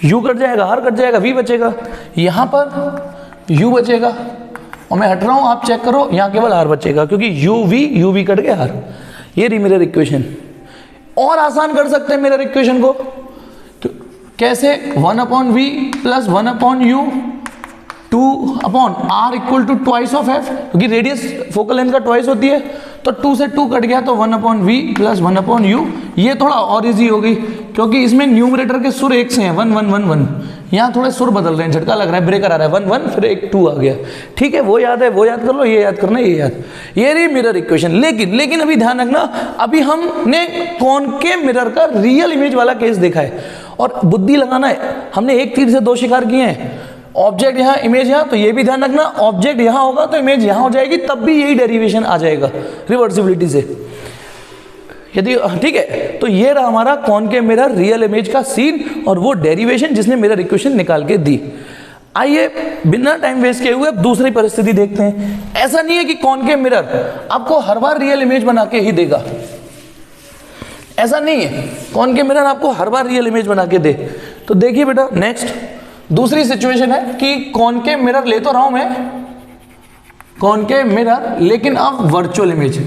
यू कट जाएगा, आर कट जाएगा, वी बचेगा, यहां पर यू बचेगा और मैं हट रहा हूं, आप चेक करो, यहां केवल आर बचेगा क्योंकि यू वी कट गया आर। ये रही मिरर इक्वेशन। और आसान कर सकते हैं मिरर इक्वेशन को, तो कैसे, 1 upon V plus 1 upon U 2 upon R equal to twice of F, क्योंकि रेडियस फोकल लेंथ का ट्वाइस होती है, तो 2 से 2 कट गया तो 1 upon V plus 1 upon U. ये थोड़ा और इजी हो गई क्योंकि इसमें न्यूमरेटर के सुर एक से हैं, 1 1 1 1, यहाँ थोड़े सुर बदल रहे हैं, झटका लग रहा है, ब्रेकर आ रहा है, 1 1 फिर एक 2 आ गया। ठीक है, वो याद है, वो याद कर लो, ये याद करना, ये याद, ये रही मिरर इक्वेशन। लेकिन अभी ध्यान रखना, अभी हमने कॉनकेव मिरर का रियल इमेज वाला केस देखा है और बुद्धि लगाना है, हमने एक तीर से दो शिकार किए हैं, ऑब्जेक्ट यहाँ इमेज यहाँ, तो ये भी ध्यान रखना ऑब्जेक्ट यहाँ होगा तो इमेज यहाँ हो जाएगी, तब भी यही डेरिवेशन आ जाएगा रिवर्सिबिलिटी से, यदि ठीक है। तो ये रहा हमारा कॉनकेव मिरर रियल इमेज का सीन और वो डेरिवेशन जिसने मिरर इक्वेशन निकाल के दी। आइए बिना टाइम वेस्ट किए हुए अब दूसरी परिस्थिति देखते हैं। ऐसा नहीं है कि कॉनकेव मिरर आपको हर बार रियल इमेज बना के ही देगा, ऐसा नहीं है, कॉनकेव मिरर आपको हर बार रियल इमेज बना के दे। तो देखिए बेटा, नेक्स्ट दूसरी सिचुएशन है कि कॉनकेव मिरर ले तो रहा हूं मैं, कॉनकेव मिरर, लेकिन अब वर्चुअल इमेज।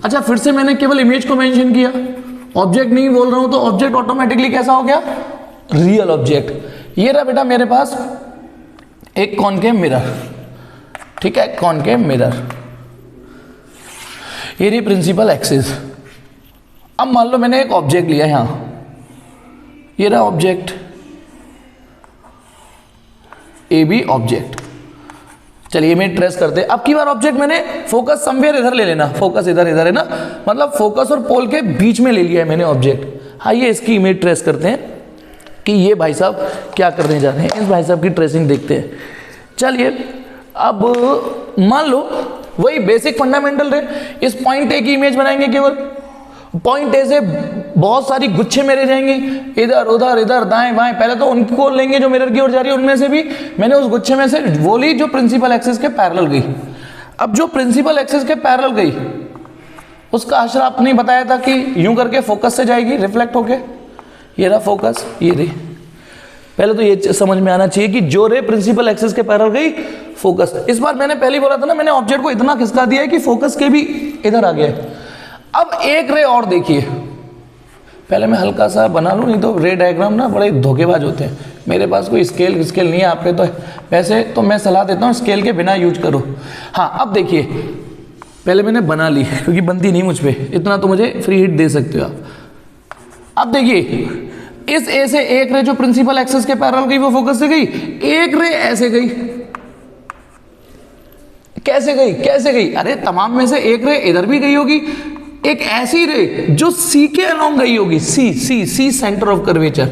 अच्छा, फिर से मैंने केवल इमेज को मेंशन किया, ऑब्जेक्ट नहीं बोल रहा हूं, तो ऑब्जेक्ट ऑटोमेटिकली कैसा हो गया, रियल ऑब्जेक्ट। ये रहा बेटा मेरे पास एक कॉनकेव मिरर, ठीक है, कॉनकेव मिरर, ये रही प्रिंसिपल एक्सिस। अब मान लो मैंने एक ऑब्जेक्ट लिया यहां, ये रहा ऑब्जेक्ट ए बी ऑब्जेक्ट। चलिए मैं ट्रेस करते हैं, अब की बार ऑब्जेक्ट मैंने फोकस समवेयर इधर ले लेना, फोकस इधर है ना, मतलब फोकस और पोल के बीच में ले लिया है मैंने ऑब्जेक्ट। आइए इसकी इमेज ट्रेस करते हैं कि ये भाई साहब क्या करने जा रहे हैं, इस भाई साहब की ट्रेसिंग देखते हैं। चलिए अब मान लो वही बेसिक फंडामेंटल रहे, इस पॉइंट ए की इमेज बनाएंगे, केवल पॉइंट ए से बहुत सारी गुच्छे मेरे जाएंगे, इधर उधर इधर दाएं बाएं, पहले तो उनको लेंगे जो मिरर की ओर जा रही है, उनमें से भी मैंने उस गुच्छे में से वो ली जो प्रिंसिपल एक्सिस के पैरेलल गई। अब जो प्रिंसिपल एक्सिस के पैरेलल गई उसका आश्रय आपने बताया था कि यूं करके फोकस से जाएगी रिफ्लेक्ट होके, ये रहा फोकस, ये रही। पहले तो ये समझ में आना चाहिए कि जो रे प्रिंसिपल एक्सिस के पैरेलल गई फोकस। इस बार मैंने पहले बोला था ना, मैंने ऑब्जेक्ट को इतना खिसका दिया है कि फोकस के भी इधर आ गया। अब एक रे और देखिए, पहले मैं हल्का सा बना लूँ, नहीं तो रे डायग्राम ना बड़े धोखेबाज होते हैं। मेरे पास कोई स्केल नहीं है, आप पे तो वैसे तो मैं सलाह देता हूँ स्केल के बिना यूज करो। हाँ अब देखिए, पहले मैंने बना ली क्योंकि बनती नहीं मुझ पे, इतना तो मुझे फ्री हिट दे सकते हो आप। अब देखिए इस ए से एक रे जो प्रिंसिपल एक्सिस के पैरेलल गई वो फोकस से गई, एक रे ऐसे गई, कैसे गई? अरे तमाम में से एक रे इधर भी गई होगी, एक ऐसी रे जो सी के अलोंग गई होगी, सी सेंटर ऑफ कर्वेचर।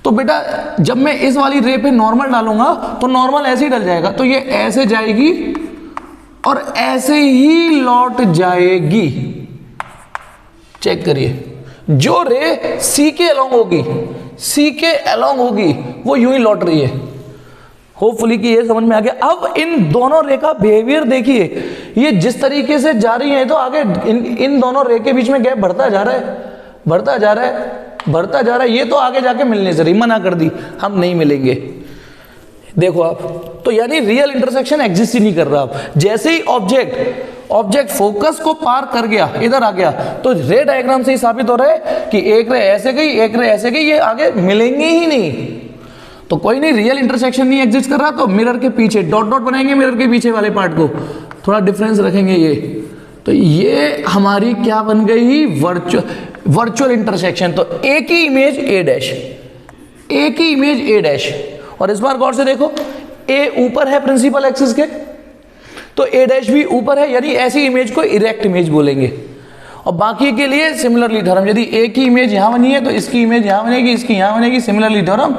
तो बेटा जब मैं इस वाली रे पे नॉर्मल डालूंगा तो नॉर्मल ऐसे ही डल जाएगा, तो ये ऐसे जाएगी और ऐसे ही लौट जाएगी। चेक करिए, जो रे सी के अलोंग होगी वो यूं ही लौट रही है। होपफुली कि ये समझ में आ गया। अब इन दोनों रे का बिहेवियर देखिए, ये जिस तरीके से जा रही है तो आगे इन दोनों रे के बीच में गैप बढ़ता जा रहा है। ये तो आगे जाके मिलने से रही, मना कर दी हम नहीं मिलेंगे। देखो आप, तो यानी रियल इंटरसेक्शन एग्जिस्ट ही नहीं कर रहा। अब जैसे ही ऑब्जेक्ट फोकस को पार कर गया, इधर आ गया, तो रे डायग्राम से ही साबित हो रहा है कि एक रे ऐसे गई, एक रे ऐसे गई, ये आगे मिलेंगे ही नहीं। तो कोई नहीं, रियल इंटरसेक्शन नहीं एग्जिस्ट कर रहा, तो मिरर के पीछे डॉट बनाएंगे, मिरर के पीछे वाले पार्ट को थोड़ा डिफरेंस रखेंगे ये, तो ये हमारी क्या बन गई? Virtual intersection. तो एक ही इमेज ए डैश, और इस बार गौर से देखो, ए ऊपर है प्रिंसिपल एक्सिस के, तो ए डैश भी ऊपर है, यानी ऐसी इमेज को इरेक्ट इमेज बोलेंगे। और बाकी के लिए सिमिलरली थ्योरम, यदि एक ही इमेज यहां बनी है तो इसकी इमेज यहां बनेगी, इसकी यहां बनेगी, सिमिलरली थ्योरम।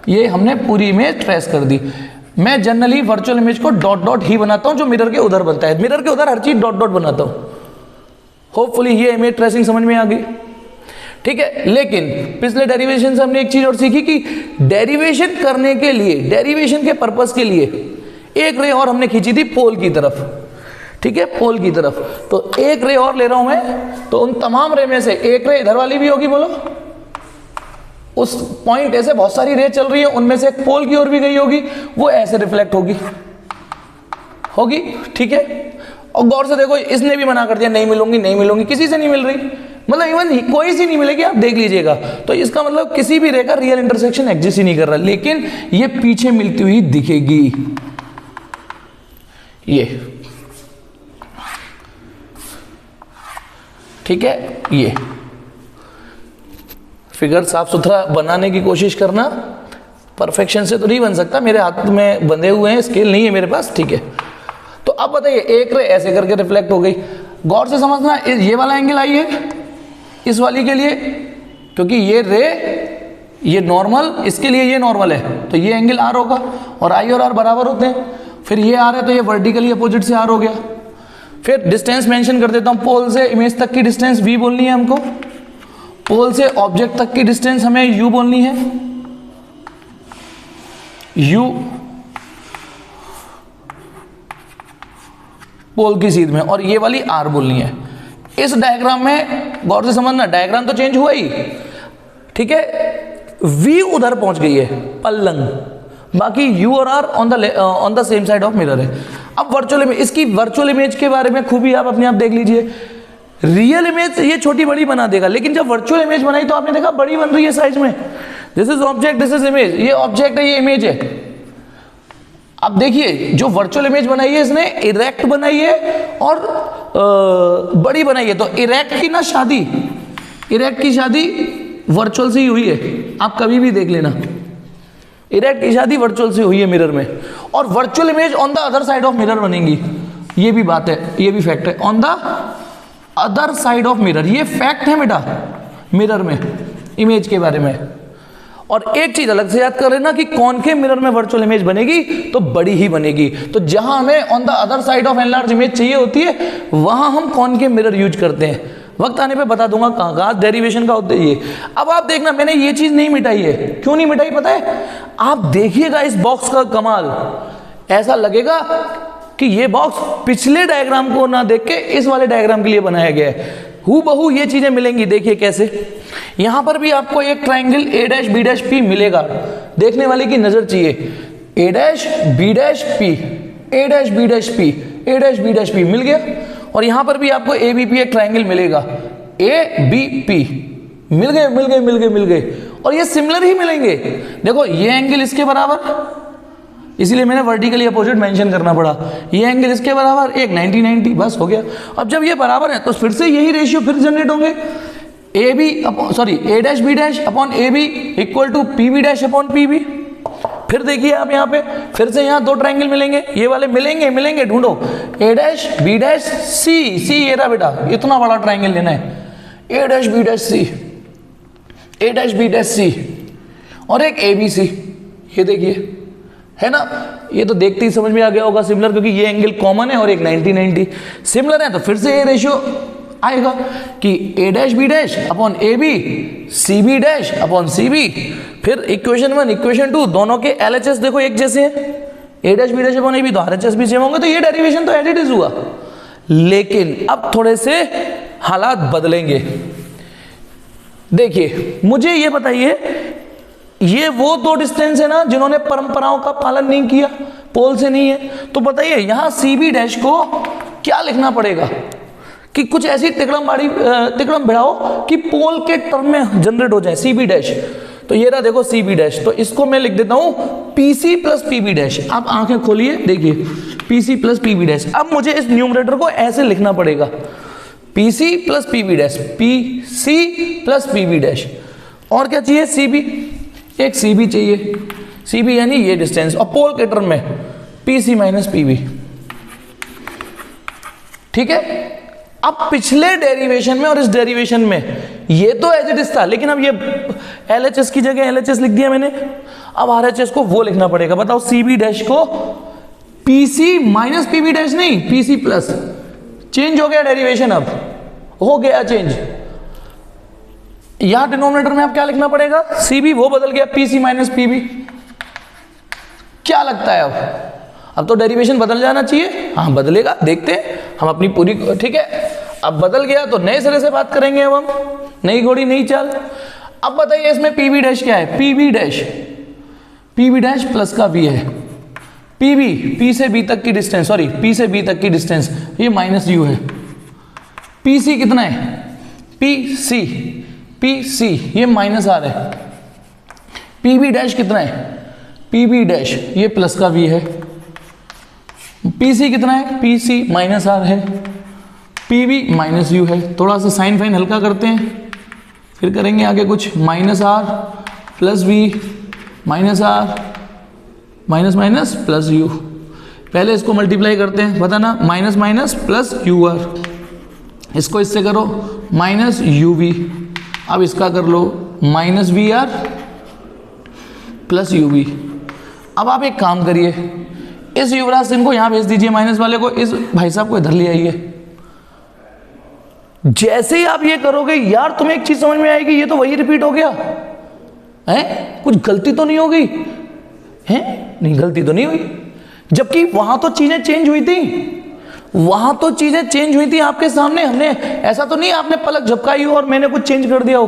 ये हमने पूरी इमेज ट्रेस कर दी। मैं जनरली वर्चुअल इमेज को डॉट ही बनाता हूं, जो मिरर के उधर बनता है, मिरर के उधर हर चीज डॉट बनाता हूं। होपफुली ये इमेज ट्रेसिंग समझ में आ गई, ठीक है। लेकिन पिछले डेरिवेशन से हमने एक चीज और सीखी कि डेरिवेशन करने के लिए, डेरिवेशन के पर्पस के लिए एक रे और हमने खींची थी पोल की तरफ, ठीक है, पोल की तरफ। तो एक रे और ले रहा हूं मैं, तो उन तमाम रे में से एक रे इधर वाली भी होगी, बोलो, उस पॉइंट ऐसे बहुत सारी रे चल रही है, उनमें से एक पोल की ओर भी गई होगी, वो ऐसे रिफ्लेक्ट होगी, ठीक है। और गौर से देखो, इसने भी मना कर दिया, नहीं मिलूंगी, किसी से नहीं मिल रही, मतलब इवन कोई सी नहीं मिलेगी, आप देख लीजिएगा। तो इसका मतलब किसी भी रे का रियल इंटरसेक्शन एग्जिस्ट ही नहीं कर रहा, लेकिन ये पीछे मिलती हुई दिखेगी। ये ठीक है, ये फिगर साफ सुथरा बनाने की कोशिश करना, परफेक्शन से तो नहीं बन सकता, मेरे हाथ में बंधे हुए हैं, स्केल नहीं है मेरे पास, ठीक है। तो अब बताइए, एक रे ऐसे करके रिफ्लेक्ट हो गई, गौर से समझना, ये वाला एंगल आई है इस वाली के लिए, क्योंकि ये रे, ये नॉर्मल, इसके लिए ये नॉर्मल है, तो ये एंगल आर होगा, और आई और आर बराबर होते हैं। फिर ये आर है तो ये वर्टिकली अपोजिट से आर हो गया। फिर डिस्टेंस मेंशन कर देता हूं, पोल से इमेज तक की डिस्टेंस v बोलनी है हमको, पोल से ऑब्जेक्ट तक की डिस्टेंस हमें u बोलनी है, u पोल की सीध में, और ये वाली r बोलनी है। इस डायग्राम में गौर से समझना, डायग्राम तो चेंज हुआ ही, ठीक है, v उधर पहुंच गई है पल्लंग, बाकी u और r on the same side of mirror है। अब वर्चुअल इमेज, इसकी वर्चुअल इमेज के बारे में खूबी आप अपने आप देख लीजिए। रियल इमेज ये छोटी बड़ी बना देगा, लेकिन जब वर्चुअल इमेज बनाई तो आपने देखा बड़ी बन रही है साइज में। This is object, this is image, ये ऑब्जेक्ट है, ये इमेज है। अब देखिए, जो वर्चुअल इमेज बनाई है इसने, इरेक्ट बनाई है और बड़ी बनाई है। तो इरेक्ट की ना शादी, इरेक्ट की शादी वर्चुअल से ही हुई है, आप कभी भी देख लेना, इरेक्ट की शादी वर्चुअल से हुई है मिरर में, और virtual image on the other side of mirror बनेंगी। ये भी बात है, ये भी फैक्ट है, on the other side of mirror, ये फैक्ट है बेटा मिरर में इमेज के बारे में। और एक चीज अलग से याद कर लेना कि कॉनकेव मिरर में वर्चुअल इमेज बनेगी तो बड़ी ही बनेगी। तो जहां हमें on the other side of enlarge image चाहिए होती है, वहां हम कॉनकेव मिरर यूज करते हैं। वक्त आने पे बता दूंगा कहाँ डेरिवेशन का होता है ये। अब आप देखना, मैंने ये चीज नहीं मिटाई है। क्यों नहीं मिटाई पता है? आप देखिएगा इस बॉक्स का कमाल, ऐसा लगेगा कि ये बॉक्स पिछले डायग्राम को ना देख के इस वाले डायग्राम के लिए बनाया गया है। हूबहू ये चीजें मिलेंगी। देखिए कैसे, यहां पर भी आपको एक triangle a dash b dash p मिलेगा। देखने वाले की नजर चाहिए, a dash b dash p, a dash b dash p, a dash b dash p मिल गया। और यहां पर भी आपको a b p एक ट्राइंगल मिलेगा, a b p, मिल गए मिल गए मिल गए मिल गए, और ये सिमिलर ही मिलेंगे। देखो ये एंगल इसके बराबर, इसीलिए मैंने वर्टिकली अपोजिट मेंशन करना पड़ा। ये एंगल इसके बराबर, एक 90 90, बस हो गया। अब जब ये बराबर है तो फिर से यही रेशियो फिर जनरेट होंगे, A B sorry A dash B dash upon A B equal to P B dash upon P B. फिर देखिए आप यहाँ पे फिर से यहाँ दो ट्राइंगल मिलेंगे, ये वाले मिलेंगे मिलेंगे, ढूंढो, ए डैश बी डैश सी, सी ये रहा बेटा, इतना बड़ा ट्राइंगल लेना है, ए डैश बी डैश सी, ए डैश बी डैश सी, और एक ए बी सी। ये देखिए है ना, ये तो देखते ही समझ में आ गया होगा सिमिलर, क्योंकि ये एंगल कॉमन है और एक 90 90 सिमिलर है, तो फिर से ये रेशियो आएगा कि A dash B dash upon A B, C B dash upon C B. फिर इक्वेशन 1 इक्वेशन 2 दोनों के LHS देखो एक जैसे हैं, A dash B dash upon A B, तो RHS भी सेम होंगे, तो ये डेरिवेशन तो एज इट इज हुआ। लेकिन अब थोड़े से हालात बदलेंगे। देखिए मुझे ये बताइए, ये वो दो डिस्टेंस है ना जिन्होंने परंपराओं का पालन नहीं किया, पोल से नहीं है, तो बताइए यहां सी बी डैश को क्या लिखना पड़ेगा कि कुछ ऐसी तिकड़म बढ़ाओ कि पोल के टर्म में जनरेट हो जाए सी बी डैश। तो ये रहा देखो सी बी डैश, तो इसको मैं लिख देता हूं P C plus P B dash. आप आंखें खोलिए देखिए, P C plus P B dash. अब मुझे इस न्यूमरेटर को ऐसे लिखना पड़ेगा, P C plus P B dash, P C plus P B dash. और क्या चाहिए, सी बी, एक सी बी चाहिए, सी बी यानी ये डिस्टेंस, और पोल के टर्म में P C minus P B. ठीक है, अब पिछले डेरिवेशन में और इस डेरिवेशन में ये तो एज इट इज था, लेकिन अब ये LHS की जगह LHS लिख दिया मैंने, अब RHS को वो लिखना पड़ेगा। बताओ सी बी डैश को P C minus P B dash नहीं, पी सी प्लस। चेंज हो गया डेरिवेशन, अब हो गया चेंज। यहां डिनोमिनेटर में अब क्या लिखना पड़ेगा, सी बी, वो बदल गया P C minus P B. क्या लगता है अब तो डेरिवेशन बदल जाना चाहिए। हाँ बदलेगा, देखते हैं हम अपनी पूरी। ठीक है, अब बदल गया तो नए सिरे से बात करेंगे, अब हम नई घोड़ी नई चाल। अब बताइए इसमें पी बी डैश क्या है, P B dash, P B dash plus का बी है, पी बी पी से बी तक की डिस्टेंस, सॉरी पी से बी तक की डिस्टेंस, ये माइनस यू है। पी सी कितना है, पी सी, पी सी ये माइनस आर है। पी बी डैश कितना है, पी बी डैश ये प्लस का वी है। पी सी कितना है, पी सी माइनस आर है, पी बी माइनस यू है। थोड़ा सा साइन फाइन हल्का करते हैं, फिर करेंगे आगे कुछ, minus r plus we minus are minus minus plus u. पहले इसको मल्टीप्लाई करते हैं, बताना, minus minus plus u r, इसको इससे करो माइनस यू वी। अब इसका कर लो minus v r plus u v. अब आप एक काम करिए, इस युवराज सिंह को यहां भेज दीजिए, माइनस वाले को इस भाई साहब को इधर ले आइए। जैसे ही आप ये करोगे यार तुम्हें एक चीज समझ में आएगी, ये तो वही रिपीट हो गया है, कुछ गलती तो नहीं हो गई है, नहीं गलती तो नहीं हुई, जबकि वहां तो चीजें चेंज हुई थी, वहां तो चीजें चेंज हुई थी आपके सामने। हमने ऐसा तो नहीं आपने पलक झपकाई हो और मैंने कुछ चेंज कर दिया हो,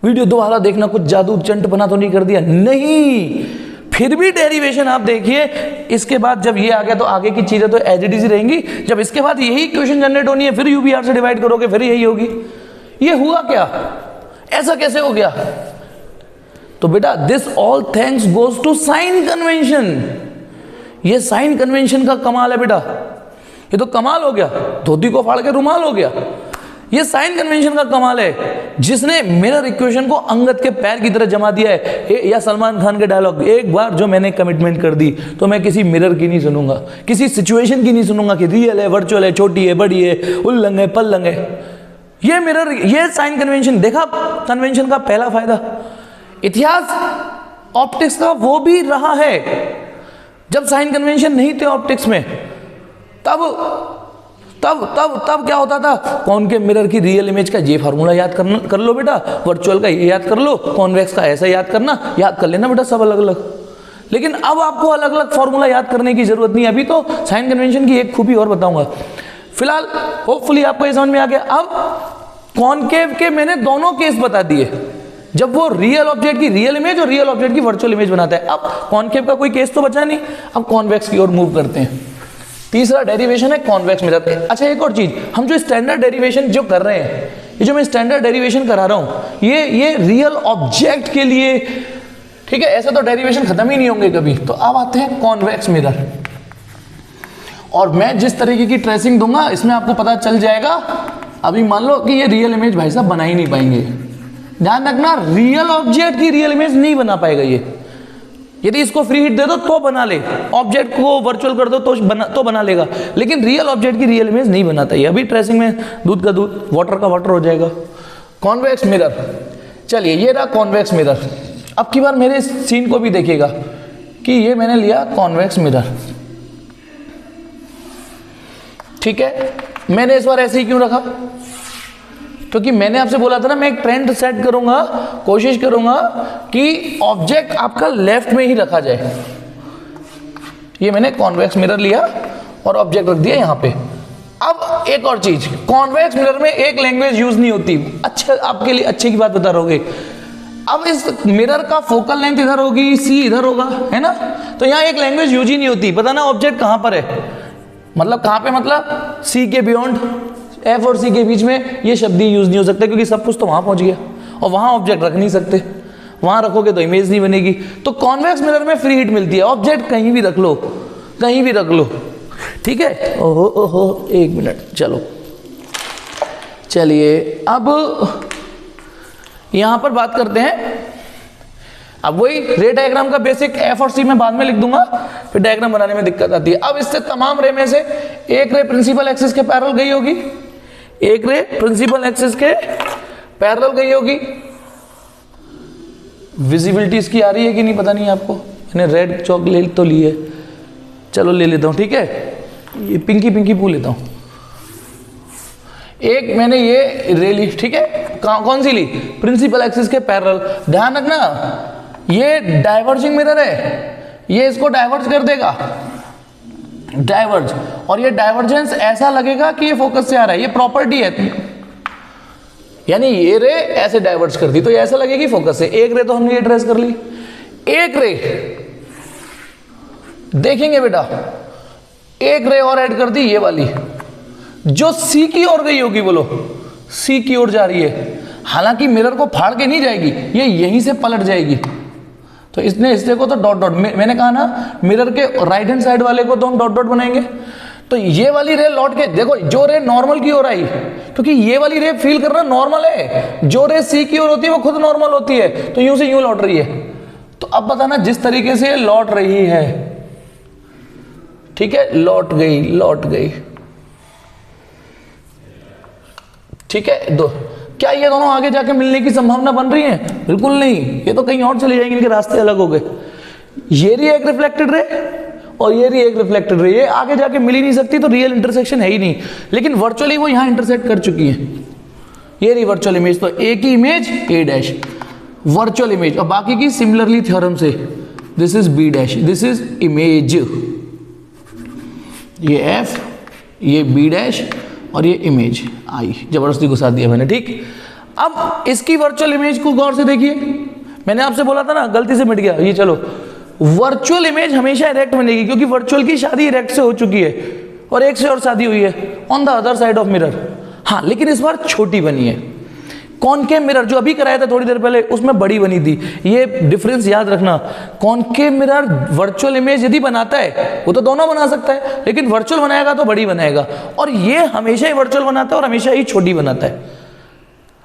वीडियो दोबारा देखना, कुछ जादू चंट बना तो नहीं कर दिया, नहीं। फिर भी डेरिवेशन आप देखिए, इसके बाद जब ये आ गया तो आगे की चीजें तो एज इट इज रहेंगी। जब इसके बाद यही इक्वेशन जनरेट होनी है, फिर यू बी आर से डिवाइड करोगे, फिर यही होगी। ये हुआ क्या, ऐसा कैसे हो गया? तो बेटा this all thanks goes to sign convention. ये साइन कन्वेंशन का कमाल है बेटा, ये तो कमाल हो गया, धोती को फाड़ के रुमाल हो गया। ये साइन कन्वेंशन का कमाल है, जिसने मिरर इक्वेशन को अंगद के पैर की तरह जमा दिया है। या सलमान खान के डायलॉग, एक बार जो मैंने कमिटमेंट कर दी तो मैं किसी मिरर की नहीं सुनूंगा, किसी सिचुएशन की नहीं सुनूंगा कि रियल है, वर्चुअल है, छोटी है, बड़ी है, उल्लंघ है, पल्लंघ है। ये मिरर, ये साइन कन्वेंशन, देखा कन्वेंशन का पहला फायदा। इतिहास ऑप्टिक्स का वो भी रहा है, जब साइन कन्वेंशन नहीं थे ऑप्टिक्स में, तब क्या होता था, कॉनकेव मिरर की रियल इमेज का ये फार्मूला याद कर लो बेटा, वर्चुअल का ये याद कर लो, कॉन्वेक्स का ऐसा याद करना, याद कर लेना बेटा सब अलग अलग। लेकिन अब आपको अलग अलग फार्मूला याद करने की जरूरत नहीं। अभी तो साइन कन्वेंशन की एक खूबी और बताऊंगा, फिलहाल होपफुली आपको ये समझ में आ गया। अब कॉनकेव के मैंने दोनों केस बता दिए, जब वो रियल ऑब्जेक्ट की रियल इमेज और रियल ऑब्जेक्ट की वर्चुअल इमेज बनाता है। अब कॉनकेव का कोई केस तो बचा नहीं, अब कॉन्वेक्स की ओर मूव करते हैं। तीसरा डेरिवेशन है कॉन्वेक्स मिरर। अच्छा एक और चीज, हम जो स्टैंडर्ड डेरिवेशन जो कर रहे हैं ये जो मैं स्टैंडर्ड डेरिवेशन करा रहा हूं ये रियल ऑब्जेक्ट के लिए, ठीक है। ऐसे तो डेरिवेशन खत्म ही नहीं होंगे कभी। तो अब आते हैं कॉन्वेक्स मिरर, और मैं जिस तरीके की ट्रेसिंग दूंगा इसमें आपको पता चल जाएगा। अभी मान लो कि ये रियल इमेज भाई साहब बना ही नहीं पाएंगे, ध्यान रखना, रियल ऑब्जेक्ट की रियल इमेज नहीं बना पाएगा ये। यदि इसको फ्री हिट दे दो तो बना ले, ऑब्जेक्ट को वर्चुअल कर दो तो बना लेगा, लेकिन रियल ऑब्जेक्ट की रियल इमेज नहीं बनाता ये। अभी ट्रेसिंग में दूध का दूध, वाटर का वाटर हो जाएगा। कॉन्वेक्स मिरर, चलिए ये रहा कॉन्वेक्स मिरर। अब की बार मेरे सीन को भी देखिएगा कि ये मैंने लिया कॉन्वेक्स मिरर, ठीक है। मैंने इस बार ऐसे ही क्यों रखा, क्योंकि मैंने आपसे बोला था ना मैं एक ट्रेंड सेट करूंगा, कोशिश करूंगा कि ऑब्जेक्ट आपका लेफ्ट में ही रखा जाए। ये मैंने कॉन्वेक्स मिरर लिया और ऑब्जेक्ट रख दिया यहां पे। अब एक और चीज, कॉन्वेक्स मिरर में एक लैंग्वेज यूज नहीं होती। अच्छा, आपके लिए अच्छे की बात बता रहोगे। अब इस मिरर का फोकल लेंथ इधर होगी, सी इधर होगा, है ना, तो यहां एक लैंग्वेज यूज ही नहीं होती। पता ना ऑब्जेक्ट कहां पर है, मतलब कहां पे, मतलब सी के बियॉन्ड, एफ और सी के बीच में ये शब्द ही यूज नहीं हो सकता, क्योंकि सब कुछ तो वहां पहुंच गया और वहां ऑब्जेक्ट रख नहीं सकते। वहां रखोगे तो इमेज नहीं बनेगी। तो कॉन्वेक्स मिरर में फ्री हिट मिलती है, ऑब्जेक्ट कहीं भी रख लो, कहीं भी रख लो, ठीक है। ओहो ओहो, एक मिनट, चलो चलिए अब यहां पर बात करते हैं। अब वही रे डायग्राम का बेसिक एफ और सी में बाद में लिख दूंगा, फिर डायग्राम बनाने में दिक्कत आती है। अब इससे तमाम रे में से एक रे प्रिंसिपल एक्सिस के पैरेलल गई होगी, एक रे प्रिंसिपल एक्सिस के पैरेलल गई होगी। विजिबिलिटी इसकी आ रही है कि नहीं पता नहीं आपको, मैंने रेड चौक ले तो ली है, चलो ले लेता हूं, ठीक है। ये पिंकी पिंकी पू लेता हूं। एक मैंने ये रे ली, ठीक है, कौन सी ली, प्रिंसिपल एक्सिस के पैरेलल। ध्यान रखना ये डाइवर्जिंग मिरर है, ये इसको डाइवर्ज कर देगा, डाइवर्ज, और ये डाइवर्जेंस ऐसा लगेगा कि ये फोकस से आ रहा है, ये प्रॉपर्टी है। यानी ये रे ऐसे डाइवर्ज कर दी तो ये ऐसा लगेगी फोकस से। एक रे तो हमने ये ट्रेस कर ली, एक रे देखेंगे बेटा, एक रे और ऐड कर दी, ये वाली जो सी की ओर गई होगी, बोलो सी की ओर जा रही है। हालांकि मिरर को फाड़ के नहीं जाएगी, ये यहीं से पलट जाएगी। तो इसने हिस्से को तो डॉट डॉट, मैंने कहा ना मिरर के राइट हैंड साइड वाले को तो हम डॉट डॉट बनाएंगे। तो ये वाली रे लौट के देखो, जो रे नॉर्मल की ओर आई, क्योंकि ये वाली रे फील करना नॉर्मल है, जो रे सी की ओर होती है वो खुद नॉर्मल होती है, तो यूं से यूं लौट रही है। तो अब बताना जिस तरीके से लौट रही है, ठीक है, लौट गई, लौट गई, ठीक है। दो क्या ये दोनों आगे जाके मिलने की संभावना बन रही है? बिल्कुल नहीं, ये तो कहीं और चले जाएंगे, इनके रास्ते अलग हो गए। ये रही एक रिफ्लेक्टेड रे और ये रही एक रिफ्लेक्टेड रे, ये आगे जाके मिल ही नहीं सकती, तो रियल इंटरसेक्शन है ही नहीं। लेकिन वर्चुअली वो यहां इंटरसेक्ट कर चुकी है। ये रही वर्चुअल इमेज, तो ए की image A dash virtual image, और बाकी की सिमिलरली थ्योरम से this is B dash, this is image, ये एफ, ये बी डैश और ये इमेज आई, जबरदस्ती घुसा दिया मैंने, ठीक। अब इसकी वर्चुअल इमेज को गौर से देखिए, मैंने आपसे बोला था ना, गलती से मिट गया ये। चलो, वर्चुअल इमेज हमेशा इरेक्ट बनेगी, क्योंकि वर्चुअल की शादी इरेक्ट से हो चुकी है और एक से और शादी हुई है on the other side of mirror. हाँ, लेकिन इस बार छोटी बनी है। कॉनकेव मिरर जो अभी कराया था थोड़ी देर पहले, उसमें बड़ी बनी थी। ये डिफरेंस याद रखना। कॉनकेव मिरर वर्चुअल इमेज यदि बनाता है, वो तो दोनों बना सकता है, लेकिन वर्चुअल बनाएगा तो बड़ी बनाएगा, और ये हमेशा ही वर्चुअल बनाता है और हमेशा ही छोटी बनाता है।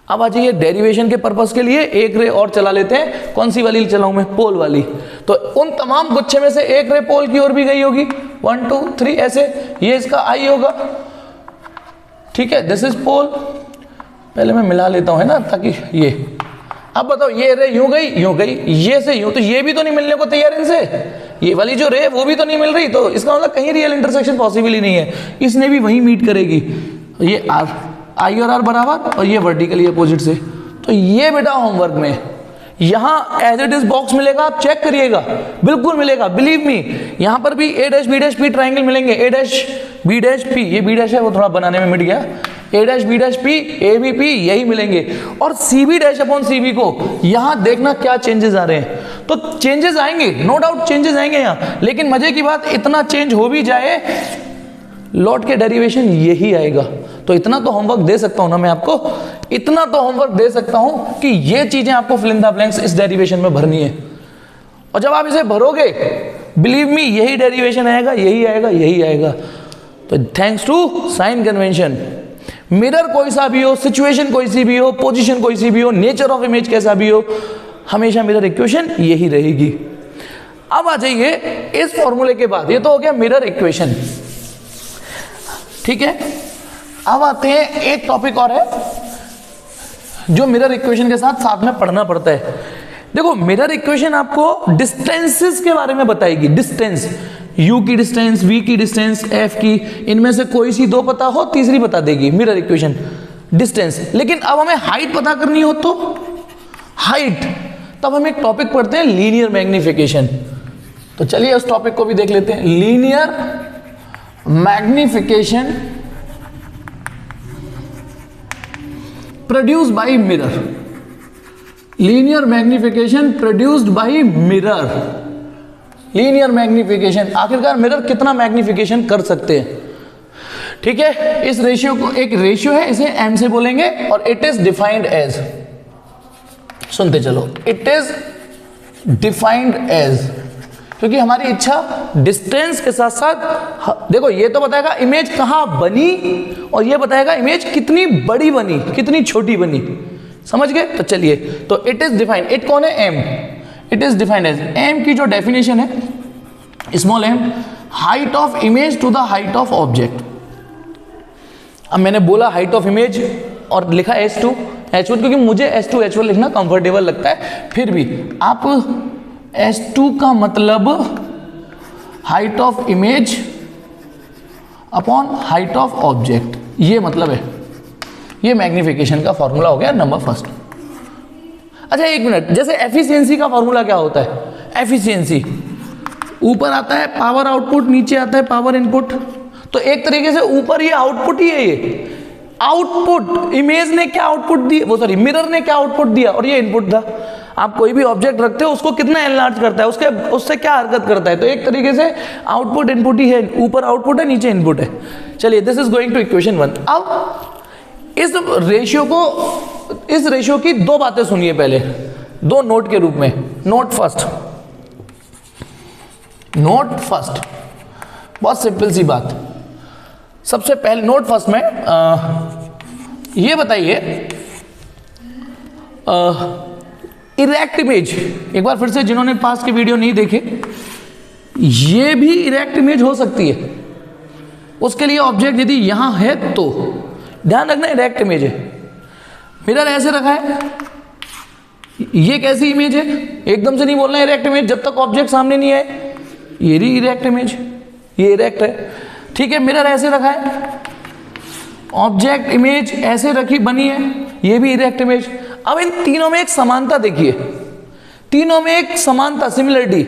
अब आ जाइए डेरिवेशन के पर्पस के लिए एक रे और चला लेते हैं। कौन सी वाली चलाऊं मैं? पोल वाली। तो उन तमाम गुच्छे में से एक रे पोल की ओर भी गई होगी, 1 2 3 ऐसे, ये इसका आई होगा, ठीक है, दिस इज पोल। पहले मैं मिला लेता हूं, है ना, ताकि ये, अब बताओ ये रे यूं गई, ये से यूं, तो ये भी तो नहीं मिलने को तैयार इनसे। ये वाली जो रे वो भी तो नहीं मिल रही, तो इसका मतलब कहीं रियल इंटरसेक्शन पॉसिबल ही नहीं है। इसने भी वहीं मीट करेगी, ये आर, आई और आर बराबर, और ये वर्टिकली अपोजिट से। तो ये बेटा होमवर्क में यहां एज इट इज बॉक्स मिलेगा, आप चेक करिएगा, बिल्कुल मिलेगा, बिलीव मी। यहां पर भी A dash B dash P triangle मिलेंगे, A dash B dash P, ये बी डैश है वो थोड़ा बनाने में मिट गया, A dash B dash P, A B P, यही मिलेंगे। और C B dash upon C B को यहां देखना क्या चेंजेस आ रहे हैं। तो चेंजेस आएंगे, नो डाउट चेंजेस आएंगे यहां, लेकिन मजे की बात, इतना चेंज हो भी जाए, लौट के डेरिवेशन यही आएगा। तो इतना तो होमवर्क दे सकता हूं ना मैं आपको, इतना तो होमवर्क दे सकता हूं कि ये चीजें आपको फिल इन द ब्लैंक्स इस डेरिवेशन में भरनी है, और जब आप इसे भरोगे बिलीव मी यही डेरिवेशन आएगा, यही आएगा, यही आएगा। तो thanks to sign convention, mirror कोई सा भी हो, सिचुएशन कोई सी भी हो, पोजीशन कोई सी भी हो, नेचर ऑफ इमेज कैसा भी हो, हमेशा मिरर इक्वेशन यही रहेगी। अब आ जाइए इस फॉर्मूले के बाद, ये तो हो गया मिरर इक्वेशन, ठीक है। अब आते हैं एक टॉपिक और है जो मिरर इक्वेशन के साथ साथ में पढ़ना पड़ता है। देखो मिरर इक्वेशन आपको डिस्टेंसेस के बारे में बताएगी, डिस्टेंस, u की डिस्टेंस, v की डिस्टेंस, f की, इनमें से कोई सी दो पता हो तीसरी बता देगी मिरर इक्वेशन, डिस्टेंस। लेकिन अब हमें हाइट पता करनी हो तो हाइट, तब हम एक टॉपिक पढ़ते हैं लीनियर मैग्निफिकेशन। तो चलिए उस टॉपिक को भी देख लेते हैं, linear magnification produced by mirror, linear magnification produced by mirror. Linear magnification, आखिरकार मिरर कितना मैग्निफिकेशन कर सकते हैं, ठीक है। इस रेशियो को, एक रेशियो है, इसे m से बोलेंगे, और इट इज डिफाइंड एज, सुनते चलो, इट इज डिफाइंड एज, क्योंकि हमारी इच्छा डिस्टेंस के साथ साथ, देखो ये तो बताएगा इमेज कहां बनी, और ये बताएगा इमेज कितनी बड़ी बनी, कितनी छोटी बनी, समझ गए। तो चलिए, तो इट इज डिफाइंड, इट कौन है, m, it is defined as, m की जो डेफिनेशन है small m, height of image to the height of object. अब मैंने बोला हाइट ऑफ इमेज और लिखा h2 h1, क्योंकि मुझे h2 h1 लिखना कंफर्टेबल लगता है, फिर भी आप h2 का मतलब height of image upon height of object, ये मतलब है, ये मैग्निफिकेशन का फॉर्मूला हो गया नंबर फर्स्ट। अच्छा एक मिनट, जैसे एफिशिएंसी का फॉर्मूला क्या होता है, एफिशिएंसी ऊपर आता है पावर आउटपुट, नीचे आता है पावर इनपुट, तो एक तरीके से ऊपर ये आउटपुट ही है, ये आउटपुट, इमेज ने क्या आउटपुट दिया, वो सॉरी मिरर ने क्या आउटपुट दिया, और ये इनपुट था। आप कोई भी ऑब्जेक्ट रखते हो उसको कितना एनलार्ज करता है, उसके उससे क्या हरकत करता है, तो एक तरीके से आउटपुट इनपुट ही है, ऊपर आउटपुट है नीचे इनपुट है। चलिए this is going to equation 1। अब इस रेशियो को, इस रेशियो की दो बातें सुनिए पहले, दो नोट के रूप में। नोट फर्स्ट, नोट फर्स्ट, बहुत सिंपल सी बात। सबसे पहले नोट फर्स्ट में ये बताइए, इरेक्ट इमेज, एक बार फिर से जिन्होंने पास के वीडियो नहीं देखे, ये भी इरेक्ट इमेज हो सकती है। उसके लिए ऑब्जेक्ट यदि यहां है तो ध्यान रखना इरेक्ट इमेज है। मिरर ऐसे रखा है, ये कैसी इमेज है, एकदम से नहीं बोलना इरेक्ट इमेज जब तक ऑब्जेक्ट सामने नहीं आए, ये भी इरेक्ट इमेज, ये इरेक्ट है, ठीक है। मिरर ऐसे रखा है, ऑब्जेक्ट इमेज ऐसे रखी बनी है, ये भी इरेक्ट इमेज। अब इन तीनों में एक समानता देखिए, तीनों में एक समानता, सिमिलरिटी।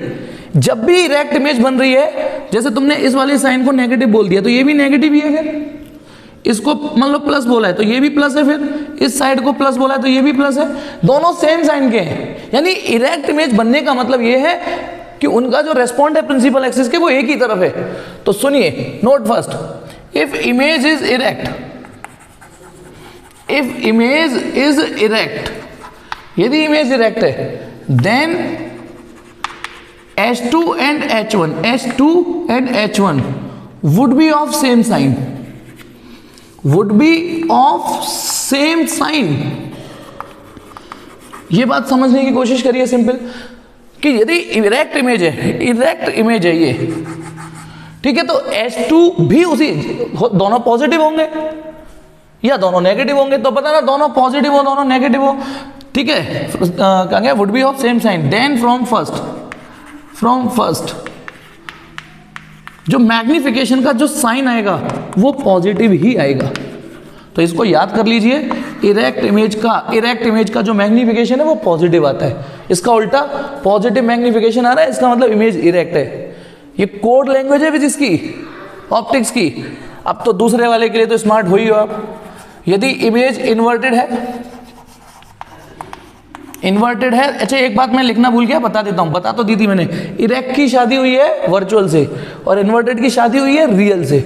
जब भी इरेक्ट इमेज बन रही है, जैसे तुमने इस वाले साइन को नेगेटिव बोल दिया तो ये भी नेगेटिव ही है, फिर इसको मान लो प्लस बोला है तो ये भी प्लस है, फिर इस साइड को प्लस बोला है तो ये भी प्लस है, दोनों सेम साइन के हैं। यानी इरेक्ट इमेज बनने का मतलब ये है कि उनका जो रेस्पॉन्ड है प्रिंसिपल एक्सिस के वो एक ही तरफ है। तो सुनिए, node first, if image is erect, if image is erect, यदि इमेज इरेक्ट है, then H2 and H1, H2 and H1 would be of same sign, would be of same sign। ये बात समझने की कोशिश करिए सिंपल, कि यदि इरेक्ट इमेज है, इरेक्ट इमेज है ये, ठीक है, तो H2 भी उसी, दोनों पॉजिटिव होंगे या दोनों नेगेटिव होंगे, तो पता ना दोनों पॉजिटिव हो दोनों नेगेटिव हो, ठीक है, कहा गया would be of same sign. Then from first जो मैग्निफिकेशन का जो साइन आएगा वो पॉजिटिव ही आएगा। तो इसको याद कर लीजिए, इरेक्ट इमेज का जो मैग्निफिकेशन है वो पॉजिटिव आता है, इसका उल्टा पॉजिटिव मैग्निफिकेशन आ रहा है, इसका मतलब इमेज इरेक्ट है। ये कोड लैंग्वेज है जिसकी ऑप्टिक्स की। अब तो दूसरे वाले के लिए तो स्मार्ट हो ही हो आप। यदि इमेज इन्वर्टेड है, अच्छा एक बात मैं लिखना भूल गया, बता देता हूं, बता तो दी थी मैंने, इरेक्ट की शादी हुई है वर्चुअल से और इन्वर्टेड की शादी हुई है रियल से।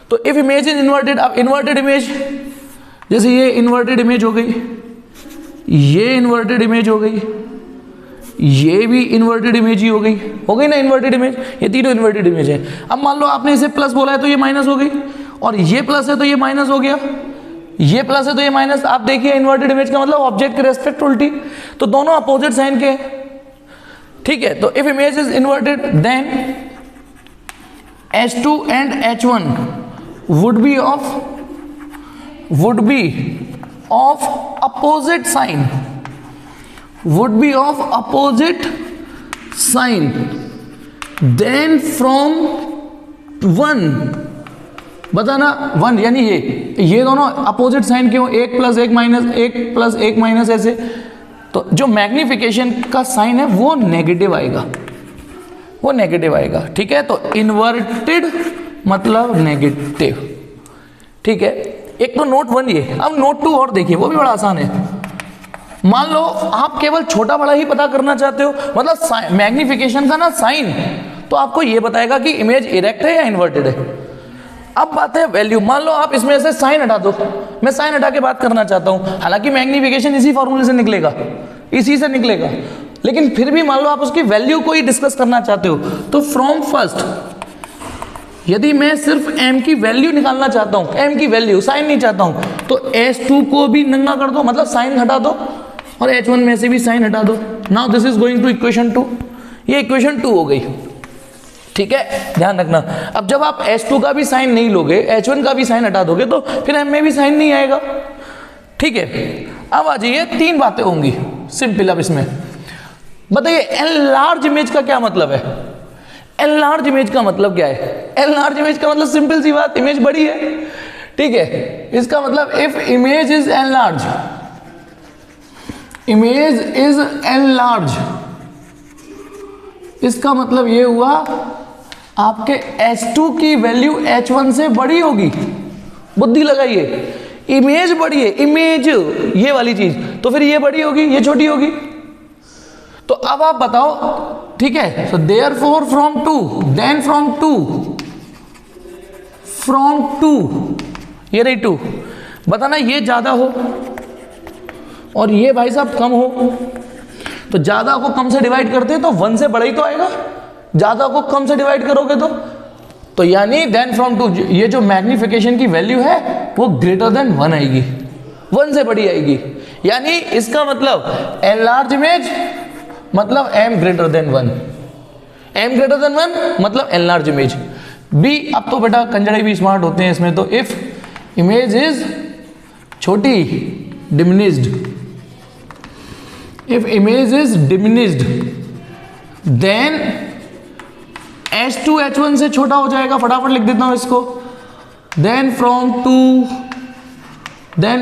तो इफ इमेज इज इन्वर्टेड, अब इन्वर्टेड इमेज जैसे ये इन्वर्टेड इमेज हो गई, ये इन्वर्टेड इमेज हो गई, ये भी इन्वर्टेड इमेज ही हो गई ना इन्वर्टेड इमेज, ये तीनों इन्वर्टेड इमेज है। अब मान लो आपने इसे प्लस बोला है तो ये माइनस हो गई, और ये प्लस है तो ये माइनस हो गया, ये प्लस है तो ये माइनस। आप देखिए इन्वर्टेड इमेज का मतलब ऑब्जेक्ट के रेस्पेक्ट उल्टी, तो दोनों अपोजिट साइन के हैं, ठीक है। तो if image is inverted then H2 and H1 would be of opposite sign, would be of opposite sign, then from 1, बताना 1 यानी ये दोनों अपोजिट साइन क्यों, 1 प्लस 1 माइनस 1 प्लस 1 माइनस ऐसे, तो जो मैग्निफिकेशन का साइन है वो नेगेटिव आएगा, वो नेगेटिव आएगा, ठीक है। तो इन्वर्टेड मतलब नेगेटिव, ठीक है। एक तो नोट 1 ये, अब नोट 2 और देखिए, वो भी बड़ा आसान है। मान लो आप केवल छोटा बड़ा ही पता करना चाहते हो, मतलब मैग्निफिकेशन का ना साइन तो आपको ये बताएगा कि इमेज इरेक्ट है या इन्वर्टेड है। अब बात है वैल्यू, मान लो आप इसमें से साइन हटा दो, मैं साइन हटा के बात करना चाहता हूं, हालांकि मैग्निफिकेशन इसी फॉर्मूले से निकलेगा, इसी से निकलेगा, लेकिन फिर भी मान लो आप उसकी वैल्यू को ही डिस्कस करना चाहते हो, तो फ्रॉम फर्स्ट यदि मैं सिर्फ m की वैल्यू निकालना चाहता हूं, m की वैल्यू, साइन नहीं चाहता हूं, तो S2 को भी नंगा कर दो, मतलब साइन हटा दो, और H1 में से भी साइन हटा दो। Now this is going to equation 2, ये इक्वेशन 2 हो गई, ठीक है, ध्यान रखना। अब जब आप S2 का भी साइन नहीं लोगे, H1 का भी साइन हटा दोगे, तो फिर M में भी साइन नहीं आएगा, ठीक है। अब आ जाइए, 3 बातें होंगी सिंपल। अब इसमें बताइए एनलार्ज इमेज का क्या मतलब है, एनलार्ज इमेज का मतलब क्या है? एनलार्ज इमेज का मतलब सिंपल सी बात, इमेज बड़ी है, ठीक है। इसका मतलब if image is enlarge, image is enlarge, इसका मतलब ये हुआ आपके H2 की वैल्यू H1 से बड़ी होगी। बुद्धि लगाइए, इमेज बड़ी है, इमेज ये वाली चीज, तो फिर ये बड़ी होगी, ये छोटी होगी। तो अब आप बताओ, ठीक है। So therefore from 2, then from 2, from 2, ये रही 2, बताना ये ज्यादा हो और ये भाई साहब कम हो, तो ज्यादा को कम से डिवाइड करते हैं तो 1 से बड़ा ही तो आएगा, ज्यादा को कम से डिवाइड करोगे तो यानी देन फ्रॉम 2, ये जो मैग्निफिकेशन की वैल्यू है वो ग्रेटर देन 1 आएगी, 1 से बड़ी आएगी। यानी इसका मतलब एनलार्ज इमेज मतलब m greater than 1, m greater than 1 मतलब एनलार्ज इमेज। बी, अब तो बेटा कंजड़े भी स्मार्ट होते हैं इसमें, तो इफ इमेज इज छोटी, diminished, if image is diminished then H2 H1 से छोटा हो जाएगा। फटाफट लिख देता हूं इसको, देन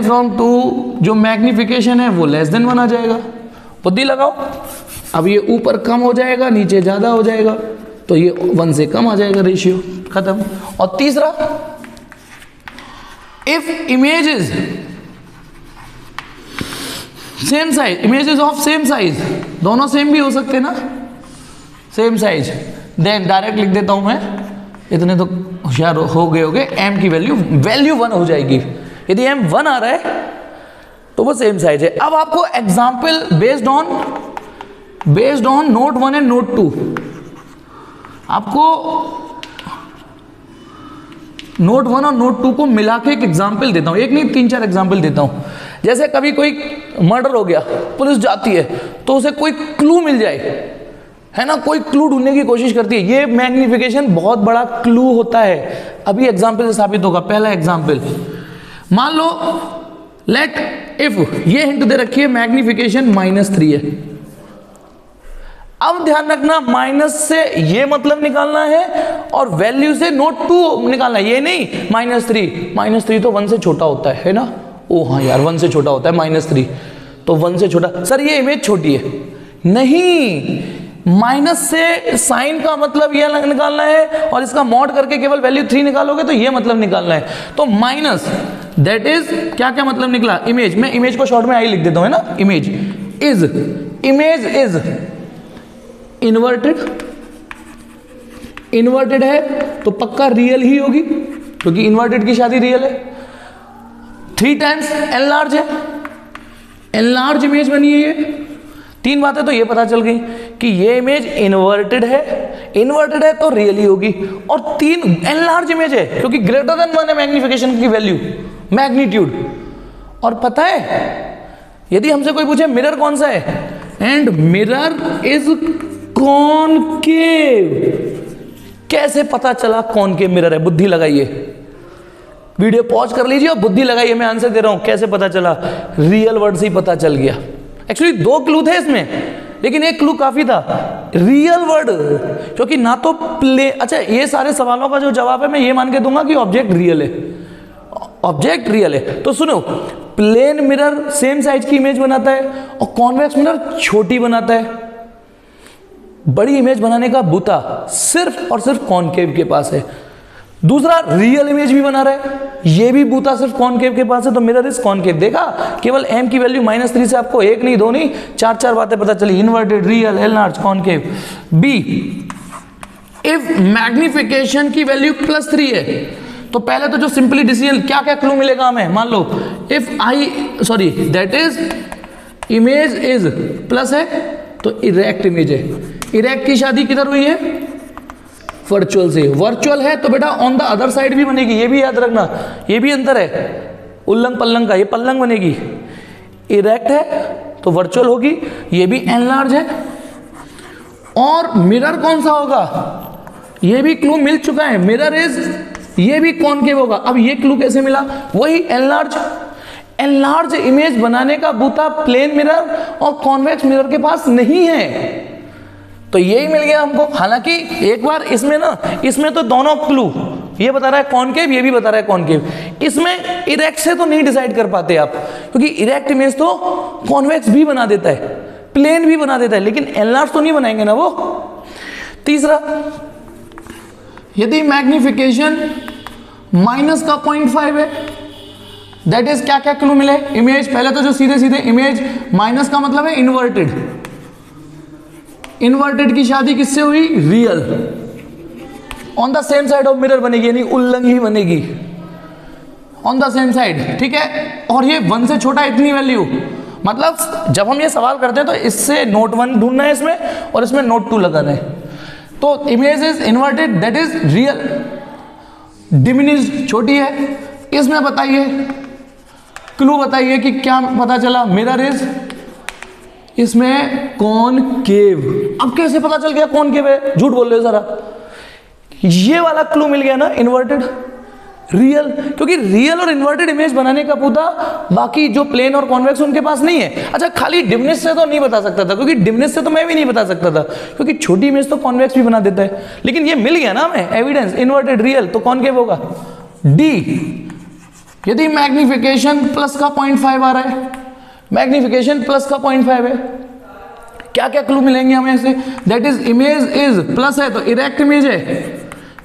फ्रॉम 2 जो मैग्निफिकेशन है वो लेस देन 1 आ जाएगा। बुद्धि लगाओ, अब ये ऊपर कम हो जाएगा, नीचे ज्यादा हो जाएगा, तो ये 1 से कम आ जाएगा, रेशियो खत्म। और तीसरा, if image is same size, image is of same size, दोनों सेम भी हो सकते ना, सेम साइज, देन डायरेक्ट लिख देता हूं मैं, इतने तो होशियार हो गए होगे, m की वैल्यू 1 हो जाएगी। यदि m 1 आ रहा है तो वो सेम साइज है। अब आपको example based on note 1 and note 2, आपको नोट 1 और नोट 2 को मिला के एक एग्जाम्पल देता हूं, एक नहीं 3-4 एग्जाम्पल देता हूं। जैसे कभी कोई मर्डर हो गया, पुलिस जाती है तो उसे कोई क्लू मिल जाए, है ना, कोई क्लू ढूंढने की कोशिश करती है, ये मैग्निफिकेशन बहुत बड़ा क्लू होता है। अभी एग्जाम्पल से साबित होगा। पहला एग्जाम्पल, मान लो लेट इफ ये हिंट दे रखी है मैग्निफिकेशन -3 है। अब ध्यान रखना, माइनस से ये मतलब निकालना है और वैल्यू से नोट 2 निकालना है, ये नहीं -3 तो 1 से छोटा होता है ना। ओ हाँ यार, 1 से छोटा होता है -3, तो 1 से छोटा। सर ये इमेज छोटी है, नहीं, माइनस से साइन का मतलब ये निकालना है और इसका मॉड करके केवल वैल्यू 3 निकालोगे तो ये मतलब निकालना है। तो माइनस, दैट इज क्या क्या मतलब निकला, इमेज, मैं इमेज को शॉर्ट में आई लिख देता हूं, है ना, इमेज इज इन्वर्टेड है तो पक्का रियल ही होगी, क्योंकि इन्वर्टेड की शादी रियल है। 3 टाइम्स एनलार्ज है, एनलार्ज इमेज बनी है ये। 3 बातें तो ये पता चल गई कि ये इमेज इन्वर्टेड है, इन्वर्टेड है तो रियली होगी, और 3 एनलार्ज इमेज है क्योंकि ग्रेटर देन 1 है मैग्निफिकेशन की वैल्यू, मैग्नीट्यूड। और पता है यदि हमसे कोई पूछे मिरर कौन सा है, एंड मिरर इज कॉनकेव, कैसे पता चला कॉनकेव मिरर है? बुद्धि लगाइए, वीडियो पॉज कर लीजिए और बुद्धि लगाइए, मैं आंसर दे रहा हूं। कैसे पता चला? रियल वर्ड से ही पता चल गया। एक्चुअली 2 क्लू थे इसमें, लेकिन एक क्लू काफी था, रियल वर्ड, क्योंकि ना तो प्ले, अच्छा ये सारे सवालों का जो जवाब है मैं ये मान के दूंगा कि ऑब्जेक्ट रियल है, ऑब्जेक्ट रियल है। तो सुनो, प्लेन मिरर सेम साइज की इमेज बनाता है और कॉन्वेक्स मिरर छोटी बनाता है। बड़ी इमेज बनाने का बूता सिर्फ और सिर्फ कॉनकेव के पास है। दूसरा, रियल इमेज भी बना रहा है, ये भी बूता सिर्फ कॉनकेव के पास है, तो मिरर इज कॉनकेव। देखा, केवल m की वैल्यू -3 से आपको 1 नहीं 2 नहीं 4 बातें पता चली, inverted, real, enlarge, concave. B, if magnification की वैल्यू +3 है, तो पहले तो जो सिंपली डिसीजन, क्या क्या क्लू मिलेगा हमें? मान लो if that is image is plus है तो इरेक्ट इमेज है। इरेक्ट की शादी किधर हुई है? वर्चुअल से। वर्चुअल है तो बेटा ऑन द अदर साइड भी बनेगी, ये भी याद रखना, ये भी अंतर है उल्लंग पल्लंग का, ये पल्लंग बनेगी। इरेक्ट है तो वर्चुअल होगी, ये भी एनलार्ज है। और मिरर कौन सा होगा? ये भी क्लू मिल चुका है, मिरर इज, ये भी कॉनकेव होगा। अब ये क्लू कैसे मिला? वही एनलार्ज, एनलार्ज इमेज बनाने का बूता प्लेन मिरर और कॉन्वेक्स मिरर के पास नहीं है, तो यही मिल गया हमको। हालांकि एक बार इसमें ना, इसमें तो दोनों क्लू, ये बता रहा है कॉनकेव, ये भी बता रहा है कॉनकेव। इसमें इरेक्ट से तो नहीं डिसाइड कर पाते आप, क्योंकि इरेक्ट इमेज तो कॉन्वेक्स भी बना देता है, प्लेन भी बना देता है, लेकिन एनलार्ज तो नहीं बनाएंगे ना वो। तीसरा, यदि मैग्निफिकेशन -0.5 है, दैट इज, क्या क्या क्लू मिले? इमेज, पहले तो जो सीधे सीधे इमेज, माइनस का मतलब है इन्वर्टेड, इन्वर्टेड की शादी किससे हुई? Real. On the same side of mirror बनेगी, यानी उल्लंघ ही बनेगी, ऑन द सेम साइड, ठीक है। और ये 1 से छोटा इतनी वैल्यू, मतलब जब हम ये सवाल करते हैं तो इससे नोट 1 ढूंढना है इसमें, और इसमें नोट 2 लगाना है। तो image is inverted, that is real. Diminished छोटी है। इसमें बताइए, क्लू बताइए कि क्या पता चला? मिरर इज, इसमें कॉनकेव। अब कैसे पता चल गया कॉनकेव है? झूठ बोल रहे हो जरा। ये वाला क्लू मिल गया ना, इन्वर्टेड, रियल, क्योंकि रियल और इन्वर्टेड इमेज बनाने का पूता बाकी जो प्लेन और कॉन्वेक्स उनके पास नहीं है। अच्छा, खाली डिमनिश से तो नहीं बता सकता था, क्योंकि डिमनिश से तो मैं भी नहीं बता सकता था, क्योंकि छोटी इमेज तो कॉन्वेक्स भी बना देता है। लेकिन ये मिल गया ना हमें एविडेंस, इन्वर्टेड, रियल, तो कॉनकेव होगा। डी, यदि मैग्निफिकेशन प्लस का 0.5 आ रहा है, मैग्निफिकेशन प्लस का 0.5 है, क्या क्या क्लू मिलेंगे हमें ऐसे? That is image is, plus है तो इरेक्ट इमेज है,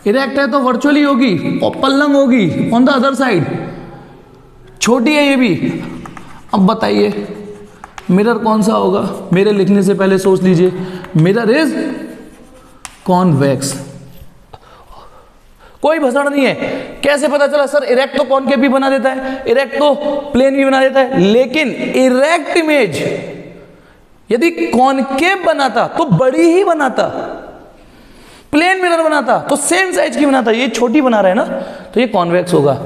इरेक्ट है तो वर्चुअली होगी और पल्लंग होगी ऑन द अदर साइड, छोटी है ये भी। अब बताइए मिरर कौन सा होगा? मेरे लिखने से पहले सोच लीजिए, मिरर इज कॉन्वेक्स। कोई भसड़ नहीं है। कैसे पता चला? सर इरेक्ट तो कॉनकेव भी बना देता है, इरेक्ट तो प्लेन भी बना देता है, लेकिन इरेक्ट इमेज यदि कॉनकेव बनाता तो बड़ी ही बनाता, प्लेन मिरर बनाता तो सेम साइज की बनाता, ये छोटी बना रहा है ना, तो ये कॉन्वेक्स होगा।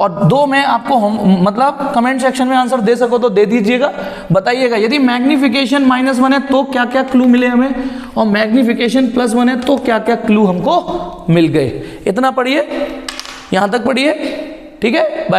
और 2 में आपको मतलब कमेंट सेक्शन में आंसर दे सको तो दे दीजिएगा, बताइएगा यदि मैग्निफिकेशन -1 है तो क्या क्या क्लू मिले हमें, और मैग्निफिकेशन +1 है तो क्या क्या क्लू हमको मिल गए। इतना पढ़िए, यहां तक पढ़िए, ठीक है। बाय।